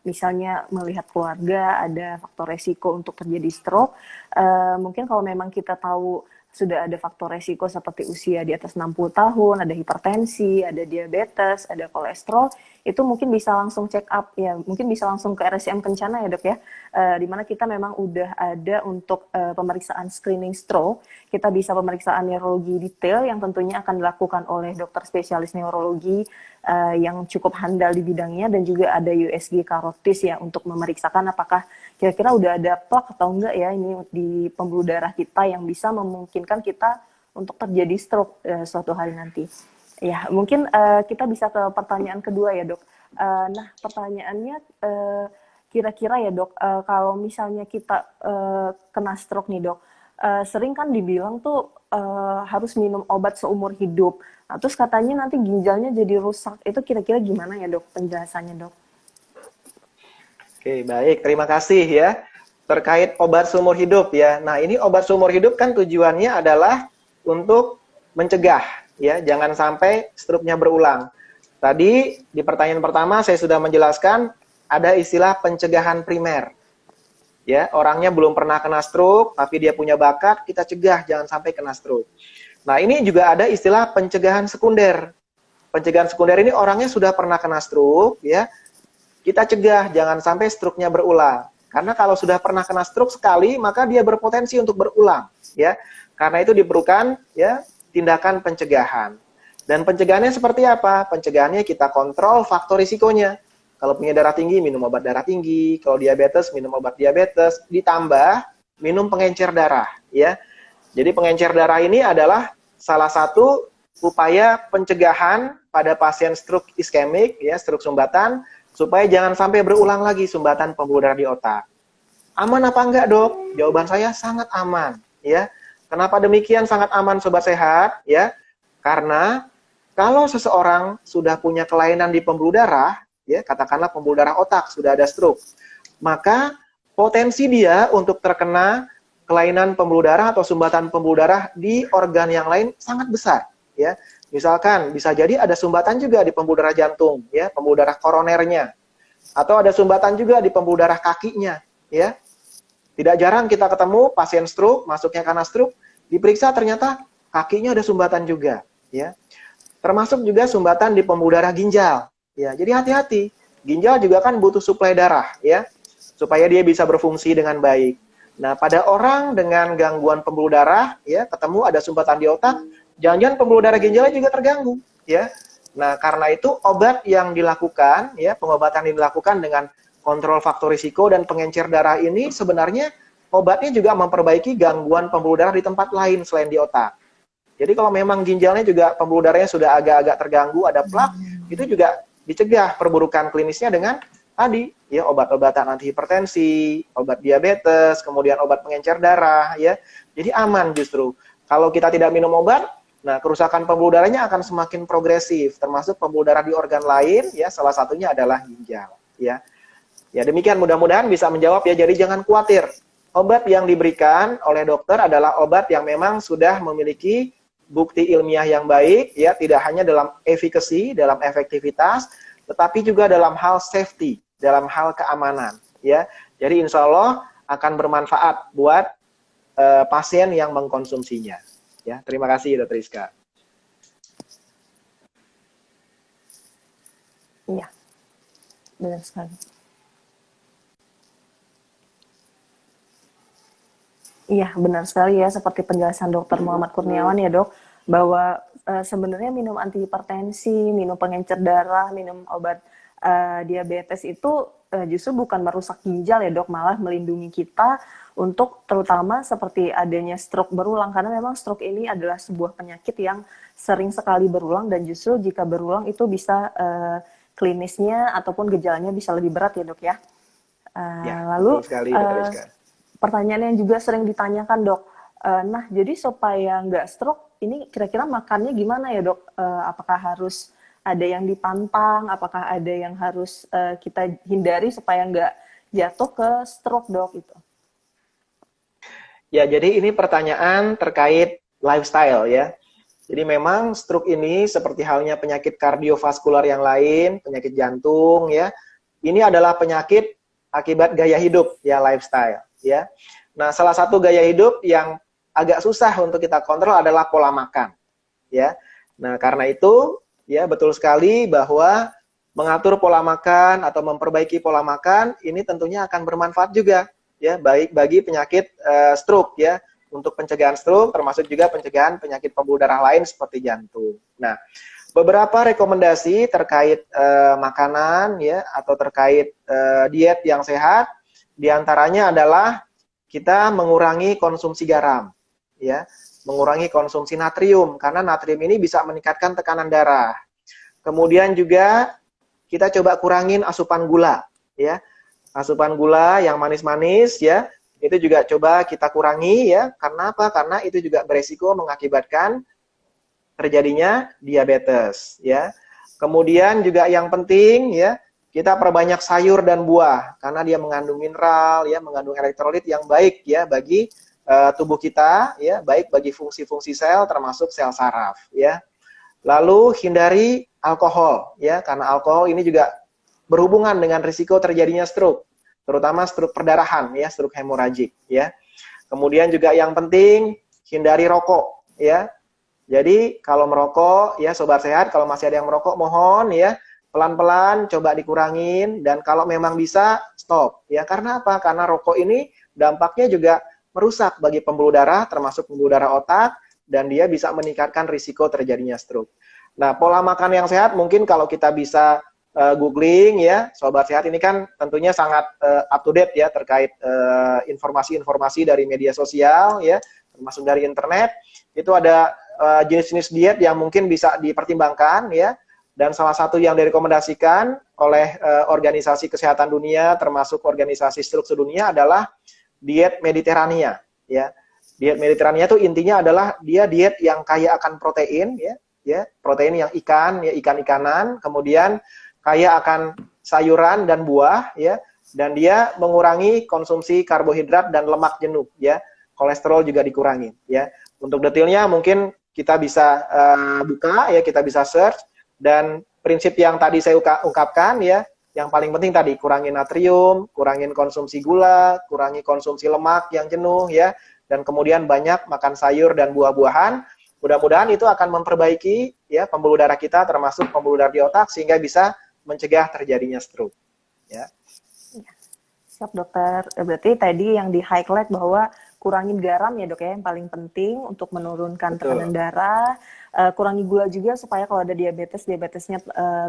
[SPEAKER 1] misalnya melihat keluarga ada faktor resiko untuk terjadi stroke, mungkin kalau memang kita tahu sudah ada faktor resiko seperti usia di atas 60 tahun, ada hipertensi, ada diabetes, ada kolesterol, itu mungkin bisa langsung check up ya, mungkin bisa langsung ke RSCM Kencana ya dok ya, di mana kita memang udah ada untuk pemeriksaan screening stroke, kita bisa pemeriksaan neurologi detail yang tentunya akan dilakukan oleh dokter spesialis neurologi yang cukup handal di bidangnya, dan juga ada USG karotis ya untuk memeriksakan apakah kira-kira udah ada plak atau enggak ya ini di pembuluh darah kita yang bisa memungkinkan kita untuk terjadi stroke suatu hari nanti. Ya, mungkin kita bisa ke pertanyaan kedua ya dok. Nah, pertanyaannya kira-kira ya dok, kalau misalnya kita kena stroke nih dok, sering kan dibilang tuh harus minum obat seumur hidup. Nah, terus katanya nanti ginjalnya jadi rusak. Itu kira-kira gimana ya dok penjelasannya dok?
[SPEAKER 2] Oke, baik. Terima kasih ya. Terkait obat seumur hidup ya. Nah, ini obat seumur hidup kan tujuannya adalah untuk mencegah ya, jangan sampai stroke-nya berulang. Tadi di pertanyaan pertama saya sudah menjelaskan ada istilah pencegahan primer. Ya, orangnya belum pernah kena stroke, tapi dia punya bakat, kita cegah jangan sampai kena stroke. Nah, ini juga ada istilah pencegahan sekunder. Pencegahan sekunder ini orangnya sudah pernah kena stroke, ya, kita cegah jangan sampai stroke-nya berulang. Karena kalau sudah pernah kena stroke sekali, maka dia berpotensi untuk berulang, ya. Karena itu diperlukan ya tindakan pencegahan. Dan pencegahannya seperti apa? Pencegahannya kita kontrol faktor risikonya. Kalau punya darah tinggi, minum obat darah tinggi. Kalau diabetes, minum obat diabetes. Ditambah minum pengencer darah, ya. Jadi pengencer darah ini adalah salah satu upaya pencegahan pada pasien stroke iskemik, ya, stroke sumbatan, supaya jangan sampai berulang lagi sumbatan pembuluh darah di otak. Aman apa enggak, Dok? Jawaban saya sangat aman, ya. Kenapa demikian sangat aman, Sobat Sehat? Ya, karena kalau seseorang sudah punya kelainan di pembuluh darah, ya, katakanlah pembuluh darah otak sudah ada stroke, maka potensi dia untuk terkena kelainan pembuluh darah atau sumbatan pembuluh darah di organ yang lain sangat besar, ya. Misalkan bisa jadi ada sumbatan juga di pembuluh darah jantung, ya, pembuluh darah koronernya, atau ada sumbatan juga di pembuluh darah kakinya, ya. Tidak jarang kita ketemu pasien stroke, masuknya karena stroke, diperiksa ternyata kakinya ada sumbatan juga, ya. Termasuk juga sumbatan di pembuluh darah ginjal, ya. Jadi hati-hati, ginjal juga kan butuh suplai darah, ya, supaya dia bisa berfungsi dengan baik. Nah, pada orang dengan gangguan pembuluh darah, ya, ketemu ada sumbatan di otak, jangan-jangan pembuluh darah ginjalnya juga terganggu, ya. Nah, karena itu obat yang dilakukan, ya, pengobatan yang dilakukan dengan kontrol faktor risiko dan pengencer darah ini sebenarnya obatnya juga memperbaiki gangguan pembuluh darah di tempat lain selain di otak. Jadi kalau memang ginjalnya juga pembuluh darahnya sudah agak-agak terganggu, ada plak, itu juga dicegah perburukan klinisnya dengan tadi, ya, obat-obatan antihipertensi, obat diabetes, kemudian obat pengencer darah, ya. Jadi aman justru. Kalau kita tidak minum obat, nah kerusakan pembuluh darahnya akan semakin progresif, termasuk pembuluh darah di organ lain, ya, salah satunya adalah ginjal, ya. Ya, demikian mudah-mudahan bisa menjawab, ya. Jadi jangan khawatir. Obat yang diberikan oleh dokter adalah obat yang memang sudah memiliki bukti ilmiah yang baik, ya, tidak hanya dalam efikasi, dalam efektivitas, tetapi juga dalam hal safety, dalam hal keamanan, ya. Jadi insya Allah akan bermanfaat buat pasien yang mengkonsumsinya. Ya, terima kasih, Dr. Rizka.
[SPEAKER 1] Iya, benar sekali. Iya, benar sekali ya, seperti penjelasan Dr. Muhammad Kurniawan ya, Dok, bahwa sebenarnya minum antihipertensi, minum pengencer darah, minum obat diabetes itu justru bukan merusak ginjal ya, Dok, malah melindungi kita untuk terutama seperti adanya stroke berulang, karena memang stroke ini adalah sebuah penyakit yang sering sekali berulang dan justru jika berulang itu bisa klinisnya ataupun gejalanya bisa lebih berat ya, Dok ya. Lalu
[SPEAKER 2] betul sekali, Dr. Rizka.
[SPEAKER 1] Pertanyaan yang juga sering ditanyakan, Dok. Nah, jadi supaya nggak stroke, ini kira-kira makannya gimana ya, Dok? Apakah harus ada yang dipantang? Apakah ada yang harus kita hindari supaya nggak jatuh ke stroke, Dok? Itu.
[SPEAKER 2] Ya, jadi ini pertanyaan terkait lifestyle, ya. Jadi memang stroke ini seperti halnya penyakit kardiovaskular yang lain, penyakit jantung, ya. Ini adalah penyakit akibat gaya hidup, ya, lifestyle. Ya, nah salah satu gaya hidup yang agak susah untuk kita kontrol adalah pola makan, ya. Nah karena itu, ya, betul sekali bahwa mengatur pola makan atau memperbaiki pola makan ini tentunya akan bermanfaat juga, ya, baik bagi penyakit stroke, ya, untuk pencegahan stroke termasuk juga pencegahan penyakit pembuluh darah lain seperti jantung. Nah, beberapa rekomendasi terkait makanan, ya, atau terkait diet yang sehat. Di antaranya adalah kita mengurangi konsumsi garam, ya, mengurangi konsumsi natrium karena natrium ini bisa meningkatkan tekanan darah. Kemudian juga kita coba kurangin asupan gula, ya, asupan gula yang manis-manis, ya, itu juga coba kita kurangi, ya. Karena apa? Karena itu juga beresiko mengakibatkan terjadinya diabetes, ya. Kemudian juga yang penting, ya, kita perbanyak sayur dan buah karena dia mengandung mineral, ya, mengandung elektrolit yang baik, ya, bagi tubuh kita, ya, baik bagi fungsi-fungsi sel termasuk sel saraf, ya. Lalu hindari alkohol, ya, karena alkohol ini juga berhubungan dengan risiko terjadinya stroke. terutama stroke perdarahan ya, stroke hemoragik ya. Kemudian juga yang penting hindari rokok ya. Jadi kalau merokok ya sobat sehat, kalau masih ada yang merokok mohon ya pelan-pelan coba dikurangin, dan kalau memang bisa stop ya. Karena apa? Karena rokok ini dampaknya juga merusak bagi pembuluh darah, termasuk pembuluh darah otak, dan dia bisa meningkatkan risiko terjadinya stroke. Nah, pola makan yang sehat mungkin kalau kita bisa googling ya, sobat sehat, ini kan tentunya sangat up to date ya terkait informasi-informasi dari media sosial ya, termasuk dari internet. Itu ada jenis-jenis diet yang mungkin bisa dipertimbangkan ya, dan salah satu yang direkomendasikan oleh organisasi kesehatan dunia termasuk organisasi stroke sedunia adalah diet Mediterania ya. Diet Mediterania itu intinya adalah dia diet yang kaya akan protein ya, protein yang ikan ya, ikan-ikanan, kemudian kaya akan sayuran dan buah ya, dan dia mengurangi konsumsi karbohidrat dan lemak jenuh ya. Kolesterol juga dikurangi ya. Untuk detailnya mungkin kita bisa buka ya, kita bisa search, dan prinsip yang tadi saya ungkapkan ya, yang paling penting tadi kurangin natrium, kurangin konsumsi gula, kurangi konsumsi lemak yang jenuh ya, dan kemudian banyak makan sayur dan buah-buahan. Mudah-mudahan itu akan memperbaiki ya pembuluh darah kita, termasuk pembuluh darah di otak, sehingga bisa mencegah terjadinya stroke. Ya.
[SPEAKER 1] Siap dokter. Berarti tadi yang di highlight bahwa kurangin garam ya dok ya, yang paling penting untuk menurunkan tekanan darah. Kurangi gula juga supaya kalau ada diabetesnya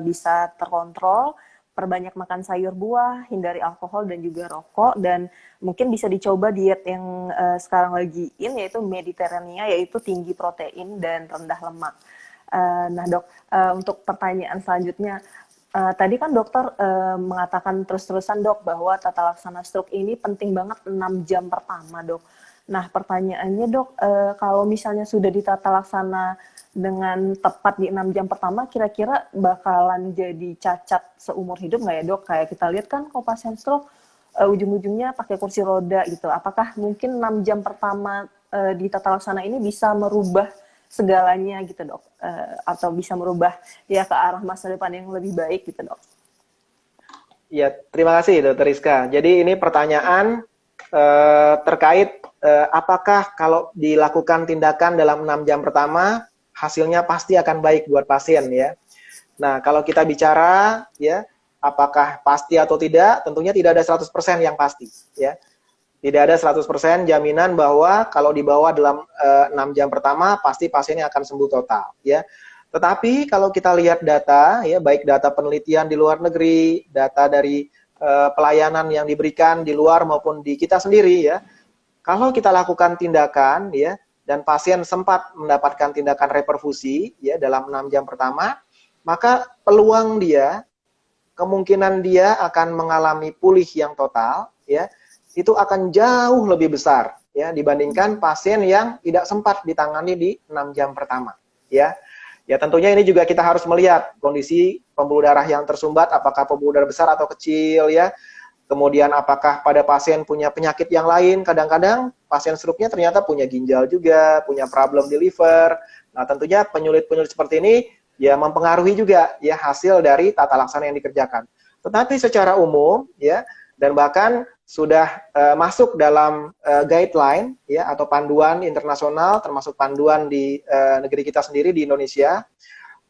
[SPEAKER 1] bisa terkontrol. Perbanyak makan sayur buah, hindari alkohol dan juga rokok, dan mungkin bisa dicoba diet yang sekarang lagi yaitu Mediterania, yaitu tinggi protein dan rendah lemak. Nah dok, untuk pertanyaan selanjutnya, tadi kan dokter mengatakan terus-terusan dok bahwa tata laksana stroke ini penting banget 6 jam pertama dok. Nah pertanyaannya dok, kalau misalnya sudah ditata laksana dengan tepat di 6 jam pertama, kira-kira bakalan jadi cacat seumur hidup nggak ya dok? Kayak kita lihat kan kalau pasien stroke ujung-ujungnya pakai kursi roda gitu. Apakah mungkin 6 jam pertama di tata laksana ini bisa merubah segalanya gitu dok, atau bisa merubah ya ke arah masa depan yang lebih baik gitu dok?
[SPEAKER 2] Ya, terima kasih Dokter Rizka. Jadi ini pertanyaan terkait apakah kalau dilakukan tindakan dalam 6 jam pertama hasilnya pasti akan baik buat pasien ya. Nah, kalau kita bicara ya apakah pasti atau tidak, tentunya tidak ada 100% yang pasti ya. Tidak ada 100% jaminan bahwa kalau dibawa dalam 6 jam pertama pasti pasiennya akan sembuh total ya. Tetapi kalau kita lihat data ya, baik data penelitian di luar negeri, data dari pelayanan yang diberikan di luar maupun di kita sendiri ya. Kalau kita lakukan tindakan ya dan pasien sempat mendapatkan tindakan reperfusi ya dalam 6 jam pertama, maka peluang dia, kemungkinan dia akan mengalami pulih yang total ya, itu akan jauh lebih besar ya dibandingkan pasien yang tidak sempat ditangani di 6 jam pertama ya. Ya tentunya ini juga kita harus melihat kondisi pembuluh darah yang tersumbat, apakah pembuluh darah besar atau kecil ya. Kemudian apakah pada pasien punya penyakit yang lain, kadang-kadang pasien stroke-nya ternyata punya ginjal juga, punya problem di liver. Nah tentunya penyulit-penyulit seperti ini ya mempengaruhi juga ya hasil dari tata laksana yang dikerjakan. Tetapi secara umum ya, dan bahkan sudah masuk dalam guideline ya atau panduan internasional, termasuk panduan di negeri kita sendiri di Indonesia.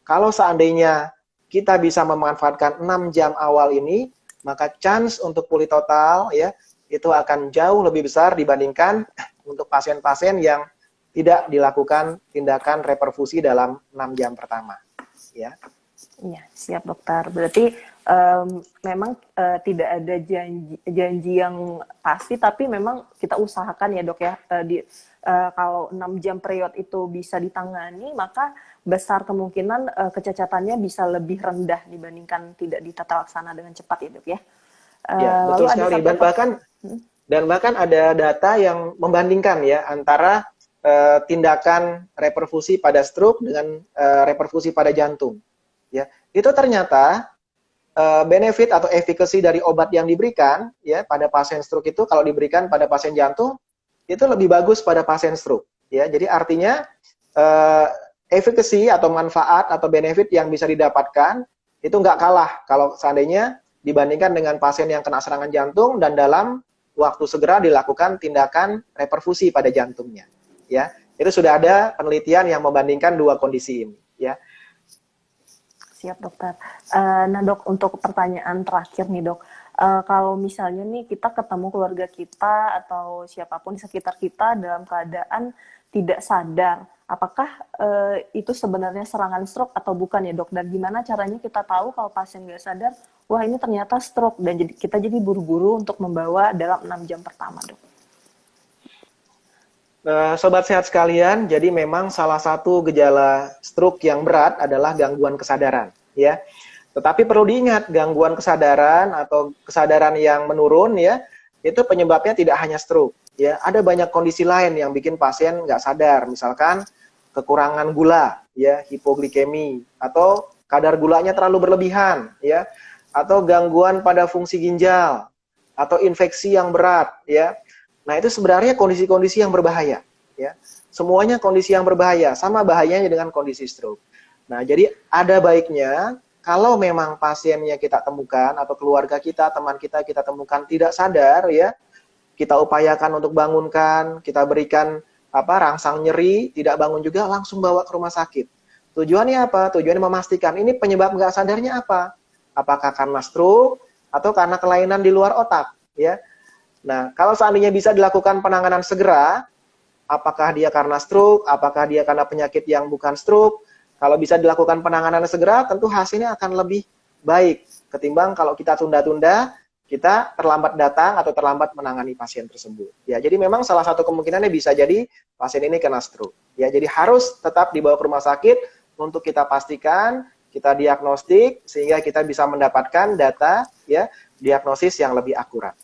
[SPEAKER 2] Kalau seandainya kita bisa memanfaatkan 6 jam awal ini, maka chance untuk pulih total ya itu akan jauh lebih besar dibandingkan untuk pasien-pasien yang tidak dilakukan tindakan reperfusi dalam 6 jam pertama ya.
[SPEAKER 1] Iya, siap dokter. Berarti memang tidak ada janji yang pasti, tapi memang kita usahakan ya dok ya, kalau 6 jam period itu bisa ditangani, maka besar kemungkinan kecacatannya bisa lebih rendah dibandingkan tidak ditata laksana dengan cepat ya dok ya.
[SPEAKER 2] Ya, betul sekali. Dan bahkan ada data yang membandingkan ya antara tindakan reperfusi pada stroke dengan reperfusi pada jantung. Ya, itu ternyata benefit atau efficacy dari obat yang diberikan ya pada pasien stroke itu kalau diberikan pada pasien jantung itu lebih bagus pada pasien stroke ya. Jadi artinya efficacy atau manfaat atau benefit yang bisa didapatkan itu nggak kalah kalau seandainya dibandingkan dengan pasien yang kena serangan jantung dan dalam waktu segera dilakukan tindakan reperfusi pada jantungnya. Ya, itu sudah ada penelitian yang membandingkan dua kondisi ini. Ya.
[SPEAKER 1] Siap dokter. Nah dok, untuk pertanyaan terakhir nih dok, kalau misalnya nih kita ketemu keluarga kita atau siapapun di sekitar kita dalam keadaan tidak sadar, apakah itu sebenarnya serangan stroke atau bukan ya dok? Dan gimana caranya kita tahu kalau pasien nggak sadar, wah ini ternyata stroke, dan kita jadi buru-buru untuk membawa dalam 6 jam pertama dok?
[SPEAKER 2] Sobat sehat sekalian, jadi memang salah satu gejala stroke yang berat adalah gangguan kesadaran, ya. Tetapi perlu diingat, gangguan kesadaran atau kesadaran yang menurun, ya, itu penyebabnya tidak hanya stroke, ya. Ada banyak kondisi lain yang bikin pasien nggak sadar, misalkan kekurangan gula, ya, hipoglikemi, atau kadar gulanya terlalu berlebihan, ya, atau gangguan pada fungsi ginjal, atau infeksi yang berat, ya. Nah, itu sebenarnya kondisi-kondisi yang berbahaya, ya. Semuanya kondisi yang berbahaya, sama bahayanya dengan kondisi stroke. Nah, jadi ada baiknya kalau memang pasiennya kita temukan atau keluarga kita, teman kita temukan tidak sadar, ya, kita upayakan untuk bangunkan, kita berikan rangsang nyeri, tidak bangun juga, langsung bawa ke rumah sakit. Tujuannya apa? Tujuannya memastikan ini penyebab nggak sadarnya apa? Apakah karena stroke atau karena kelainan di luar otak, ya. Nah, kalau seandainya bisa dilakukan penanganan segera, apakah dia karena stroke, apakah dia karena penyakit yang bukan stroke, kalau bisa dilakukan penanganan segera, tentu hasilnya akan lebih baik ketimbang kalau kita tunda-tunda, kita terlambat datang atau terlambat menangani pasien tersebut. Ya, jadi memang salah satu kemungkinannya bisa jadi pasien ini kena stroke. Ya, jadi harus tetap dibawa ke rumah sakit untuk kita pastikan, kita diagnostik sehingga kita bisa mendapatkan data, ya, diagnosis yang lebih akurat.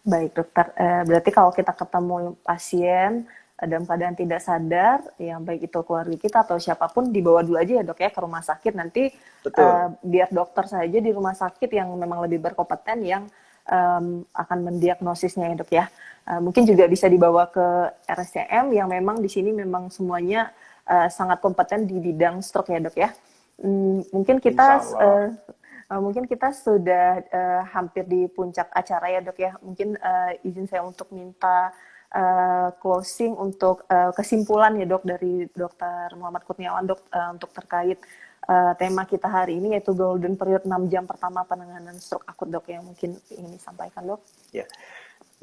[SPEAKER 1] Baik dokter, berarti kalau kita ketemu pasien dalam keadaan tidak sadar, yang baik itu keluarga kita atau siapapun, dibawa dulu aja ya dok ya ke rumah sakit, nanti biar dokter saja di rumah sakit yang memang lebih berkompeten yang akan mendiagnosisnya ya dok ya. Mungkin juga bisa dibawa ke RSCM yang memang di sini memang semuanya sangat kompeten di bidang stroke ya dok ya. Mungkin kita sudah hampir di puncak acara ya dok ya. Mungkin izin saya untuk minta closing untuk kesimpulan ya dok dari Dr. Muhammad Kurniawan dok, untuk terkait tema kita hari ini yaitu golden period 6 jam pertama penanganan stroke akut dok, yang mungkin ingin disampaikan dok.
[SPEAKER 2] Ya.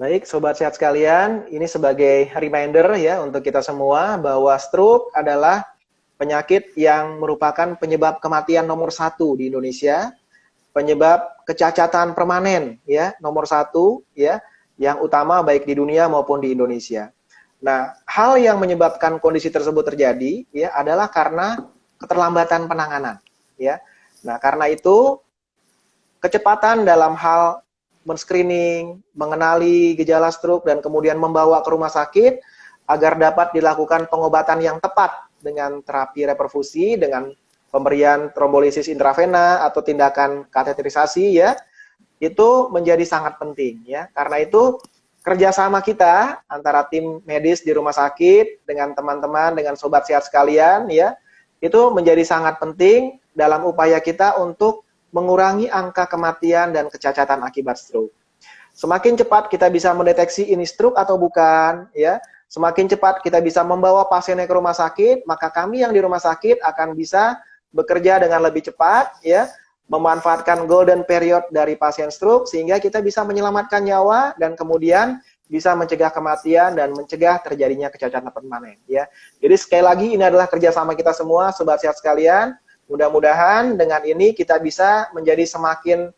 [SPEAKER 2] Baik, sobat sehat sekalian, ini sebagai reminder ya untuk kita semua bahwa stroke adalah penyakit yang merupakan penyebab kematian nomor 1 di Indonesia. Penyebab kecacatan permanen ya nomor 1 ya yang utama baik di dunia maupun di Indonesia. Nah, hal yang menyebabkan kondisi tersebut terjadi ya adalah karena keterlambatan penanganan ya. Nah, karena itu kecepatan dalam hal men-screening, mengenali gejala stroke dan kemudian membawa ke rumah sakit agar dapat dilakukan pengobatan yang tepat dengan terapi reperfusi, dengan pemberian trombolisis intravena atau tindakan kateterisasi ya, itu menjadi sangat penting ya. Karena itu kerjasama kita antara tim medis di rumah sakit dengan teman-teman, dengan sobat sehat sekalian ya, itu menjadi sangat penting dalam upaya kita untuk mengurangi angka kematian dan kecacatan akibat stroke. Semakin cepat kita bisa mendeteksi ini stroke atau bukan ya, semakin cepat kita bisa membawa pasiennya ke rumah sakit, maka kami yang di rumah sakit akan bisa bekerja dengan lebih cepat, ya, memanfaatkan golden period dari pasien stroke sehingga kita bisa menyelamatkan nyawa dan kemudian bisa mencegah kematian dan mencegah terjadinya kecacatan permanen. Ya, jadi sekali lagi ini adalah kerjasama kita semua, sobat sehat sekalian. Mudah-mudahan dengan ini kita bisa menjadi semakin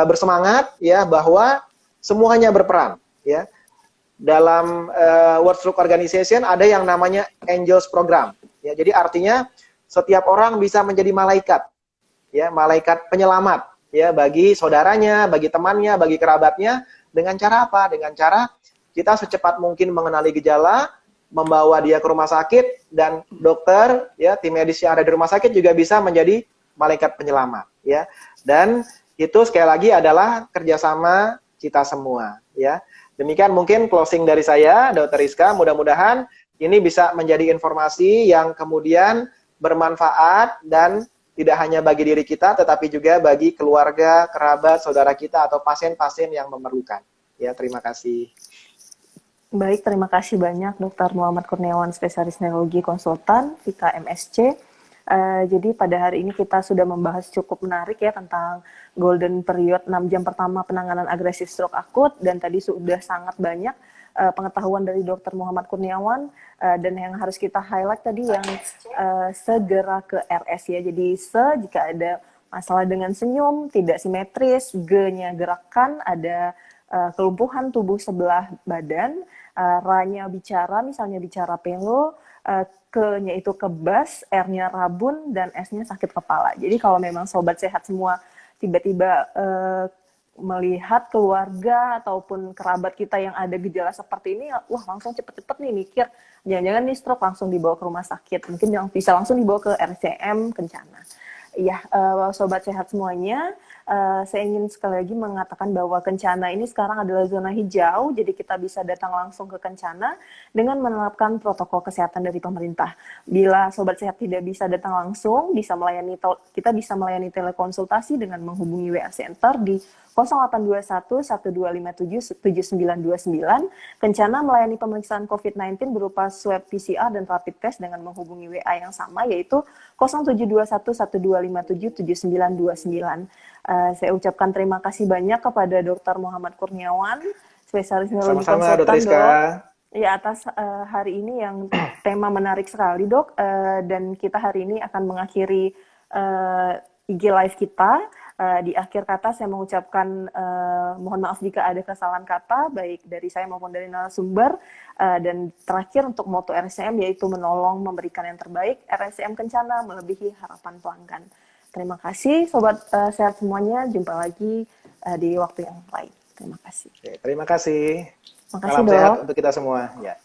[SPEAKER 2] bersemangat, ya, bahwa semuanya berperan. Ya, dalam World Stroke Organization ada yang namanya Angels Program. Ya, jadi artinya setiap orang bisa menjadi malaikat, ya, malaikat penyelamat, ya, bagi saudaranya, bagi temannya, bagi kerabatnya. Dengan cara apa? Dengan cara kita secepat mungkin mengenali gejala, membawa dia ke rumah sakit, dan dokter, ya, tim medis yang ada di rumah sakit juga bisa menjadi malaikat penyelamat, ya. Dan itu sekali lagi adalah kerjasama kita semua, ya. Demikian mungkin closing dari saya, Dr. Rizka. Mudah-mudahan ini bisa menjadi informasi yang kemudian bermanfaat dan tidak hanya bagi diri kita, tetapi juga bagi keluarga, kerabat, saudara kita, atau pasien-pasien yang memerlukan. Ya, terima kasih.
[SPEAKER 1] Baik, terima kasih banyak Dr. Muhammad Kurniawan, spesialis neurologi konsultan, Vita MSC. Jadi pada hari ini kita sudah membahas cukup menarik ya tentang golden period 6 jam pertama penanganan agresif stroke akut, dan tadi sudah sangat banyak pengetahuan dari Dr. Muhammad Kurniawan, dan yang harus kita highlight tadi yang segera ke RS ya. Jadi jika ada masalah dengan senyum, tidak simetris, G-nya gerakan, ada kelumpuhan tubuh sebelah badan, R-nya bicara, misalnya bicara pelo, K-nya itu kebas, R-nya rabun, dan S-nya sakit kepala. Jadi kalau memang sobat sehat semua tiba-tiba melihat keluarga ataupun kerabat kita yang ada gejala seperti ini, wah langsung cepet-cepet nih mikir, jangan-jangan nih stroke, langsung dibawa ke rumah sakit. Mungkin yang bisa langsung dibawa ke RCM Kencana. Iya, sobat sehat semuanya, saya ingin sekali lagi mengatakan bahwa Kencana ini sekarang adalah zona hijau, jadi kita bisa datang langsung ke Kencana dengan menerapkan protokol kesehatan dari pemerintah. Bila sobat sehat tidak bisa datang langsung, kita bisa melayani telekonsultasi dengan menghubungi WA Center di 0821 1257 7929. Kencana melayani pemeriksaan COVID-19 berupa swab PCR dan rapid test dengan menghubungi WA yang sama, yaitu 0721 1257 7929. Saya ucapkan terima kasih banyak kepada Dr. Muhammad Kurniawan, spesialis neurologi konsultan, Dok. Ya, atas hari ini yang tema menarik sekali, Dok. Dan kita hari ini akan mengakhiri IG Live kita. Di akhir kata saya mengucapkan mohon maaf jika ada kesalahan kata, baik dari saya maupun dari narasumber. Dan terakhir untuk moto RSCM yaitu menolong, memberikan yang terbaik. RSCM Kencana melebihi harapan pelanggan. Terima kasih sobat sehat semuanya. Jumpa lagi di waktu yang lain. Terima kasih.
[SPEAKER 2] Oke, terima kasih.
[SPEAKER 1] Terima kasih,
[SPEAKER 2] Salam
[SPEAKER 1] Dok.
[SPEAKER 2] sehat untuk kita semua. Ya.